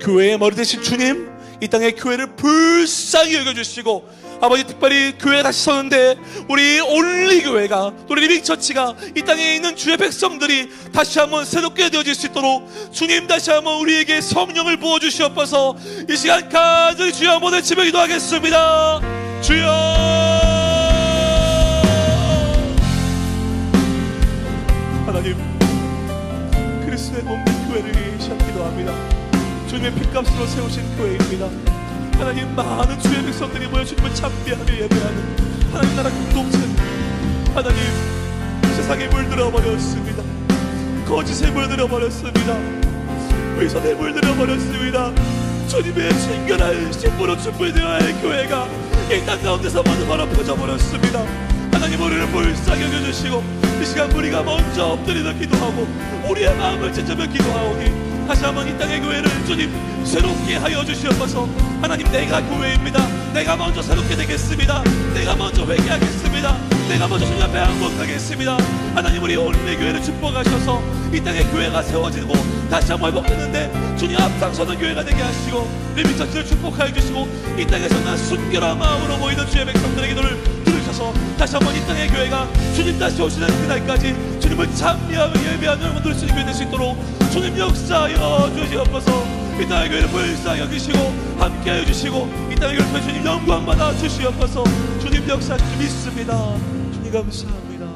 교회의 머리 대신 주님, 이 땅의 교회를 불쌍히 여겨주시고, 아버지, 특별히 교회가 다시 서는데 우리 온리교회가, 우리 리빙처치가, 이 땅에 있는 주의 백성들이 다시 한번 새롭게 되어질 수 있도록 주님 다시 한번 우리에게 성령을 부어주시옵소서. 이 시간 간절히 주여 한번 외치며 기도하겠습니다. 주여, 하나님, 그리스도의 몸 교회를 위해 기도합니다. 주님의 핏값으로 세우신 교회입니다. 하나님, 많은 주의 백성들이 모여 주님을 찬미하며 예배하는 하나님 나라 공동체, 하나님, 세상에 물들어 버렸습니다. 거짓에 물들어 버렸습니다. 위선에 물들어 버렸습니다. 주님의 친근한 신부로 준비되어야 할 교회가 이 땅 가운데서 모두 더럽혀져 버렸습니다. 하나님, 우리를 불쌍히 여겨주시고 이 시간 우리가 먼저 엎드리며 기도하고 우리의 마음을 찢으며 기도하오니 다시 한번 이 땅의 교회를 주님 새롭게 하여 주시옵소서. 하나님, 내가 교회입니다. 내가 먼저 새롭게 되겠습니다. 내가 먼저 회개하겠습니다. 내가 먼저 주님 앞에 항복하겠습니다. 하나님, 우리 온리 교회를 축복하셔서 이 땅의 교회가 세워지고 다시 한번 회복되는데 주님 앞장서는 교회가 되게 하시고 리빙처치를 축복하여 주시고 이 땅에서 난 순결한 마음으로 모이는 주의 백성들의 기도를 들으셔서 다시 한번 이 땅의 교회가 주님 다시 오시는 그날까지 주님을 찬미하며 예배하는 여러분들 주님 교회 될 수 있도록 주님 역사하여 주시옵소서. 이 땅의 교회를 불쌍히 여기시고 함께하여 주시고 이 땅의 교회를 통해 주님 영광 받아 주시옵소서. 주님 역사하실 줄 믿습니다. 주님 감사합니다.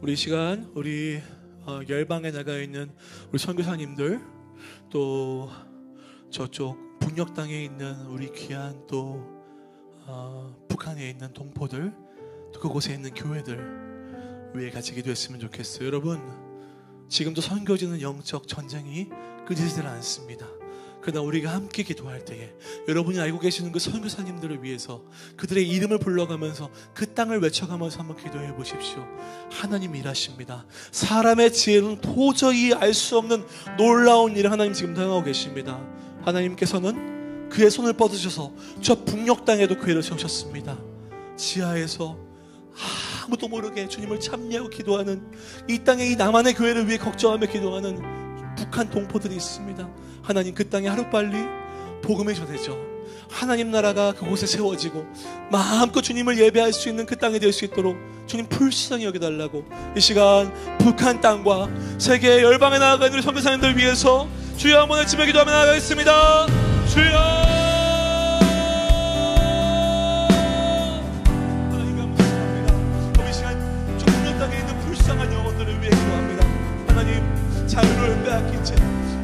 우리 이 시간 우리 열방에 나가 있는 우리 선교사님들, 또 저쪽 북녘 땅에 있는 우리 귀한 또 북한에 있는 동포들, 또 그곳에 있는 교회들 위에 같이 기도했으면 좋겠어요. 여러분, 지금도 선교지는 영적 전쟁이 끊이질 않습니다. 그러나 우리가 함께 기도할 때에 여러분이 알고 계시는 그 선교사님들을 위해서 그들의 이름을 불러가면서 그 땅을 외쳐가면서 한번 기도해 보십시오. 하나님이 일하십니다. 사람의 지혜는 도저히 알 수 없는 놀라운 일을 하나님 지금 당하고 계십니다. 하나님께서는 그의 손을 뻗으셔서 저 북녘 땅에도 교회를 세우셨습니다. 지하에서 아무도 모르게 주님을 찬미하고 기도하는 이 땅에 이 남한의 교회를 위해 걱정하며 기도하는 북한 동포들이 있습니다. 하나님, 그 땅에 하루빨리 복음이 전해져 하나님 나라가 그곳에 세워지고 마음껏 주님을 예배할 수 있는 그 땅이 될 수 있도록 주님 불쌍히 여겨달라고 이 시간 북한 땅과 세계 열방에 나아가 있는 우리 선교사님들 위해서 주여 한번 외치며 기도하며 나아가겠습니다. 주여, 불쌍한 영혼들을 위해 기도합니다. 하나님, 자유를 빼앗긴 채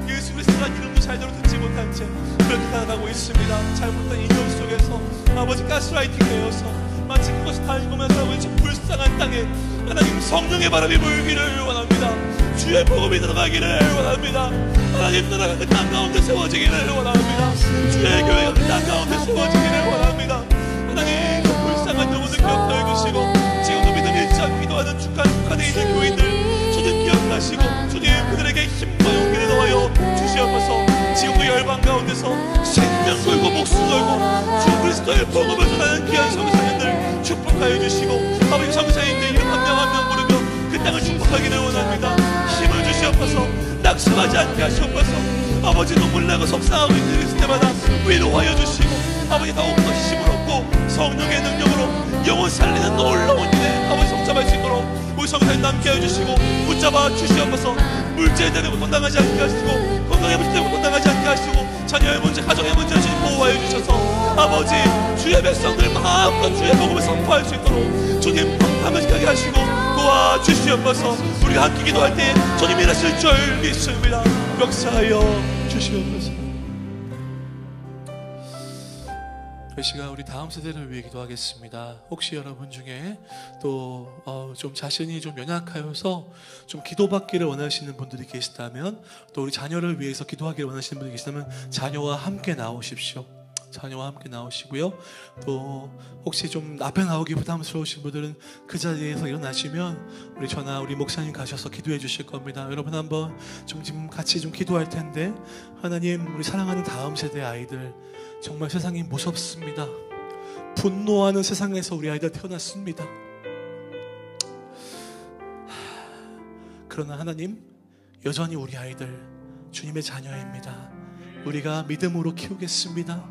예수 그리스도란 이름도 제대로 듣지 못한 채 그렇게 살아가고 있습니다. 잘못된 인연 속에서 아버지 가스라이팅 되어서 마치 그것이 다 읽으면서 아버지 불쌍한 땅에 하나님 성령의 바람이 불기를 원합니다. 주의 복음이 들어가기를 원합니다. 하나님 나라가 그 땅 가운데 세워지기를 원합니다. 주의 교회가 그 땅 가운데 세워지기를 원합니다. 하나님, 그 불쌍한 영혼을 기억하여 주시고 지금도 믿음 잃지 않고 기도하는 북한에 있는 교인들 주님 기억하시고 주님 그들에게 힘과 용기를 더하여 주시옵소서. 지금도 열방 가운데서 생명 걸고 목숨 걸고 주 그리스도의 복음을 전하는 귀한 선교사님들 축복하여 주시고 아버지 선교사님들 이름 한 명 한 명 부르며 그 땅을 축복하기를 원합니다. 힘을 주시옵소서. 낙심하지 않게 하시옵소서. 아버지 눈물 나고 속상하고 있을 때마다 위로하여 주시고 아버지 더욱더 힘을 얻고 성령의 능력으로 영혼 살리는 놀라운 일에 아버지 성잡할 수 있도록 우리 성사님 함께 해주시고 붙잡아 주시옵소서. 물질 때문에 고통당하지 않게 하시고 건강의 문제 때문에 고통당하지 않게 하시고 자녀의 문제, 가정의 문제를 주님 보호하여 주셔서 아버지 주의 백성들 마음껏 주의 복음을 선포할 수 있도록 주님 감사하게 하시고 도와주시옵소서. 우리가 함께 기도할 때 주님 일하실 줄 믿습니다. 역사하여 주시옵소서. 이 시간 우리 다음 세대를 위해 기도하겠습니다. 혹시 여러분 중에 또 좀 자신이 좀 연약하여서 좀 기도받기를 원하시는 분들이 계시다면, 또 우리 자녀를 위해서 기도하기를 원하시는 분들이 계시다면 자녀와 함께 나오십시오. 자녀와 함께 나오시고요. 또 혹시 좀 앞에 나오기 부담스러우신 분들은 그 자리에서 일어나시면 우리 저나 우리 목사님 가셔서 기도해 주실 겁니다. 여러분 한번 좀 지금 같이 좀 기도할 텐데, 하나님, 우리 사랑하는 다음 세대 아이들 정말 세상이 무섭습니다. 분노하는 세상에서 우리 아이들 태어났습니다. 그러나 하나님, 여전히 우리 아이들 주님의 자녀입니다. 우리가 믿음으로 키우겠습니다.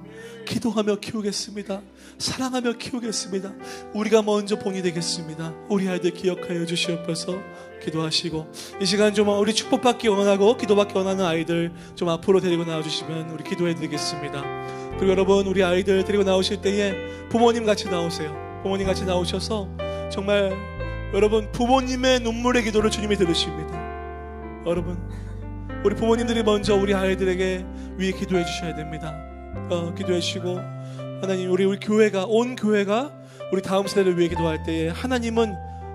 기도하며 키우겠습니다. 사랑하며 키우겠습니다. 우리가 먼저 본이 되겠습니다. 우리 아이들 기억하여 주시옵소서. 기도하시고 이 시간 좀 우리 축복받기 원하고 기도받기 원하는 아이들 좀 앞으로 데리고 나와주시면 우리 기도해 드리겠습니다. 그리고 여러분, 우리 아이들 데리고 나오실 때에 부모님 같이 나오세요. 부모님 같이 나오셔서 정말 여러분, 부모님의 눈물의 기도를 주님이 들으십니다. 여러분, 우리 부모님들이 먼저 우리 아이들에게 위해 기도해 주셔야 됩니다. 기도해 주시고, 하나님, 우리 교회가, 온 교회가 우리 다음 세대를 위해 기도할 때에 하나님은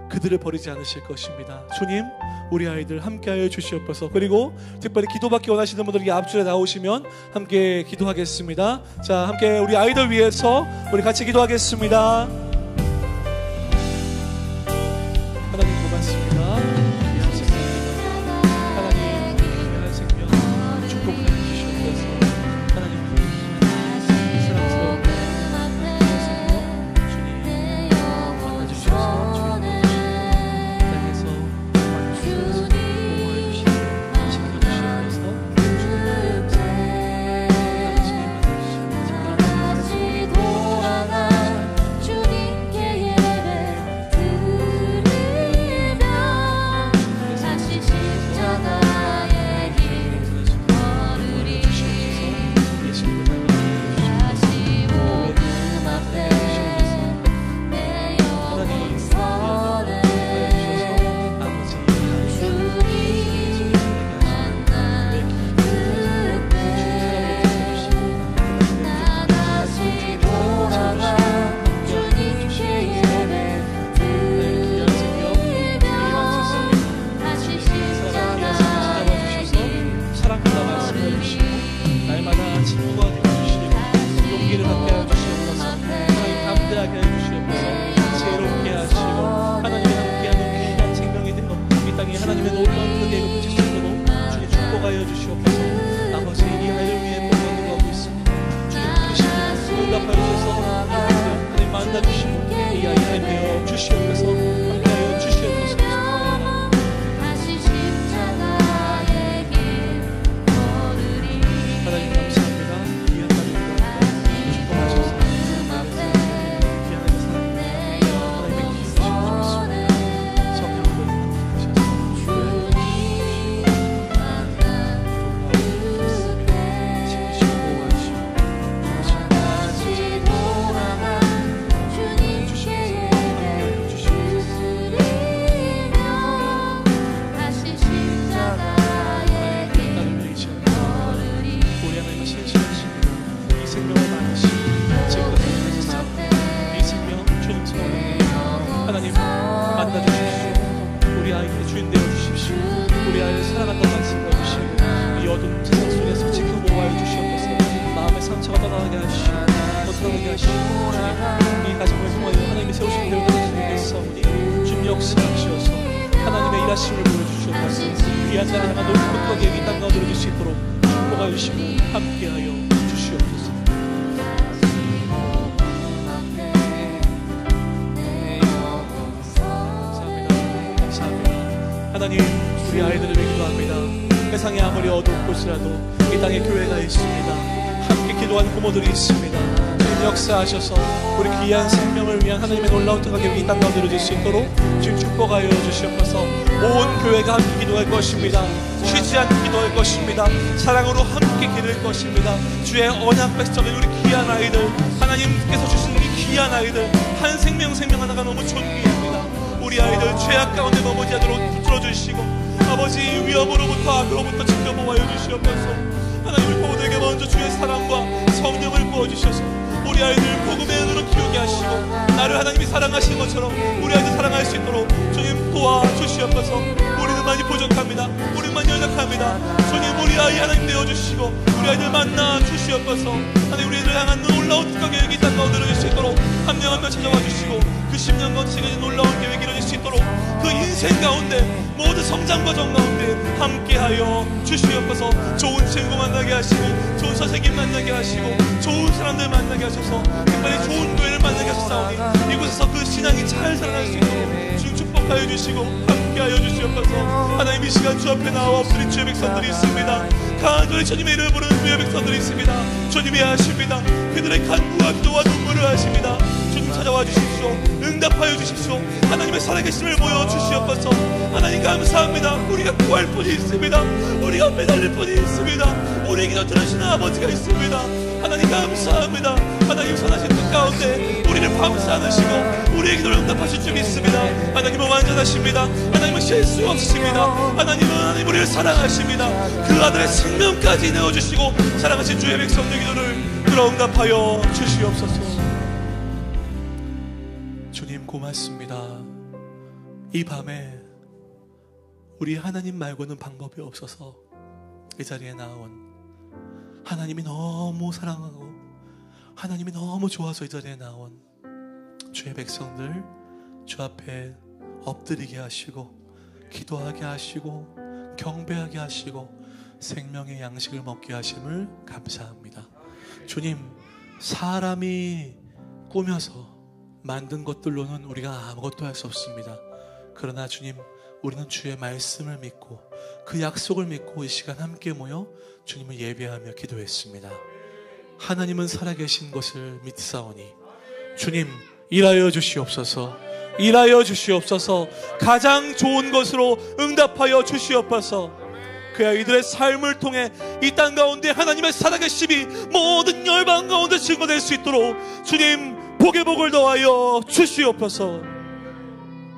그들을 버리지 않으실 것입니다. 주님, 우리 아이들 함께하여 주시옵소서. 그리고 특별히 기도받기 원하시는 분들이 앞줄에 나오시면 함께 기도하겠습니다. 자, 함께 우리 아이들 위해서 우리 같이 기도하겠습니다. 하나님 고맙습니다. 귀한 생명입니다. 하나님, 귀한 생명 축복하여 주시옵소서. 하나님, 사랑스러운 귀한 생명 주님 만나주셔서 주님 땅에서 와주셔서 보호해 주시고 지켜주시옵소서. 하나님, 우리 아이들을 위해 기도합니다. 세상에 아무리 어두운 곳이라도 이 땅에 교회가 있습니다. 함께 기도하는 부모들이 있습니다. 주님 역사하셔서 우리 귀한 생명을 위한 하나님의 놀라운 특강이 이 땅 가운데 이루어질 수 있도록 주님 축복하여 주시옵소서. 온 교회가 함께 기도할 것입니다. 쉬지 않고 기도할 것입니다. 사랑으로 함께 기도할 것입니다. 주의 언약 백성인 우리 귀한 아이들, 하나님께서 주신 이 귀한 아이들, 한 생명 하나가 너무 존귀합니다. 우리 아이들 죄악 가운데 넘어지지 않도록 붙들어주시고, 아버지 위험으로부터 악으로부터 지켜보아여 주시옵소서. 하나님, 우리 부모들에게 먼저 주의 사랑과 성령을 부어주셔서 우리 아이들 복음의 은으로 키우게 하시고, 나를 하나님이 사랑하신 것처럼 우리 아이들 사랑할 수 있도록 주님 도와주시옵소서. 우리는 많이 부족합니다. 우리는 많이 연약합니다. 주님, 우리 아이 하나님 내어주시고 우리 아이들 만나 주시옵소서. 하나님 우리를 향한 놀라운 특가 계획이 이 땅 가운데 이루어질 수 있도록 한 명 한 명 찾아와 주시고 그 10년간 지금까지 놀라운 계획이 이루어질 수 있도록 그 인생 가운데 모든 성장 과정 가운데 함께하여 주시옵소서. 좋은 친구 만나게 하시고 좋은 선생님 만나게 하시고 좋은 사람들 만나게 하셔서 특별히 좋은 교회를 만나게 하셨사오니 이곳에서 그 신앙이 잘 살아날 수 있도록 주님 축복하여 주시고 함께하여 주시옵소서. 하나님 이 시간 주 앞에 나와 엎드린 주의 백성들이 있습니다. 간절히 주님의 이름을 부르는 주의 백성들이 있습니다. 주님이 아십니다. 그들의 간구와 기도와 눈물을 아십니다. 주님 찾아와 주십시오. 응답하여 주십시오. 하나님의 살아계심을 보여주시옵소서. 하나님 감사합니다. 우리가 구할 분이 있습니다. 우리가 매달릴 분이 있습니다. 우리 기도 들으시는 아버지가 있습니다. 하나님 감사합니다. 하나님 선하신 뜻 가운데 우리를 밤새 안으시고 우리의 기도를 응답하실 줄 믿습니다. 하나님은 완전하십니다. 하나님은 실수 없으십니다. 하나님은 우리를 사랑하십니다. 그 아들의 생명까지 내어주시고 사랑하신 주의 백성들 기도를 들어 응답하여 주시옵소서. 주님 고맙습니다. 이 밤에 우리 하나님 말고는 방법이 없어서 이 자리에 나온 하나님이 너무 사랑하고 하나님이 너무 좋아서 이 자리에 나온 주의 백성들 주 앞에 엎드리게 하시고 기도하게 하시고 경배하게 하시고 생명의 양식을 먹게 하심을 감사합니다. 주님, 사람이 꾸며서 만든 것들로는 우리가 아무것도 할 수 없습니다. 그러나 주님, 우리는 주의 말씀을 믿고 그 약속을 믿고 이 시간 함께 모여 주님을 예배하며 기도했습니다. 하나님은 살아계신 것을 믿사오니 주님 일하여 주시옵소서. 일하여 주시옵소서. 가장 좋은 것으로 응답하여 주시옵소서. 그 아이들의 삶을 통해 이 땅 가운데 하나님의 살아계심이 모든 열방 가운데 증거될 수 있도록 주님 복의 복을 더하여 주시옵소서.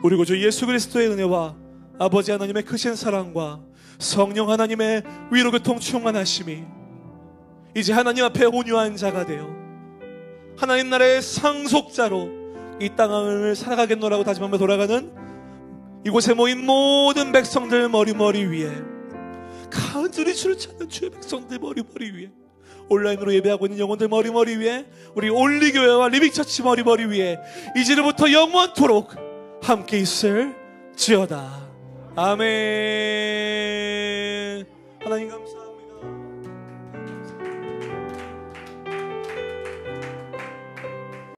우리 구주 예수 그리스도의 은혜와 아버지 하나님의 크신 사랑과 성령 하나님의 위로 교통 충만하심이 이제 하나님 앞에 온유한 자가 되어 하나님 나라의 상속자로 이 땅을 살아가겠노라고 다짐하며 돌아가는 이곳에 모인 모든 백성들 머리 위에 간절히 주를 찾는 주의 백성들 머리 위에 온라인으로 예배하고 있는 영혼들 머리 위에 우리 올리교회와 리빙처치 머리 위에 이제부터 영원토록 함께 있을 지어다. 아멘. 하나님 감사합니다.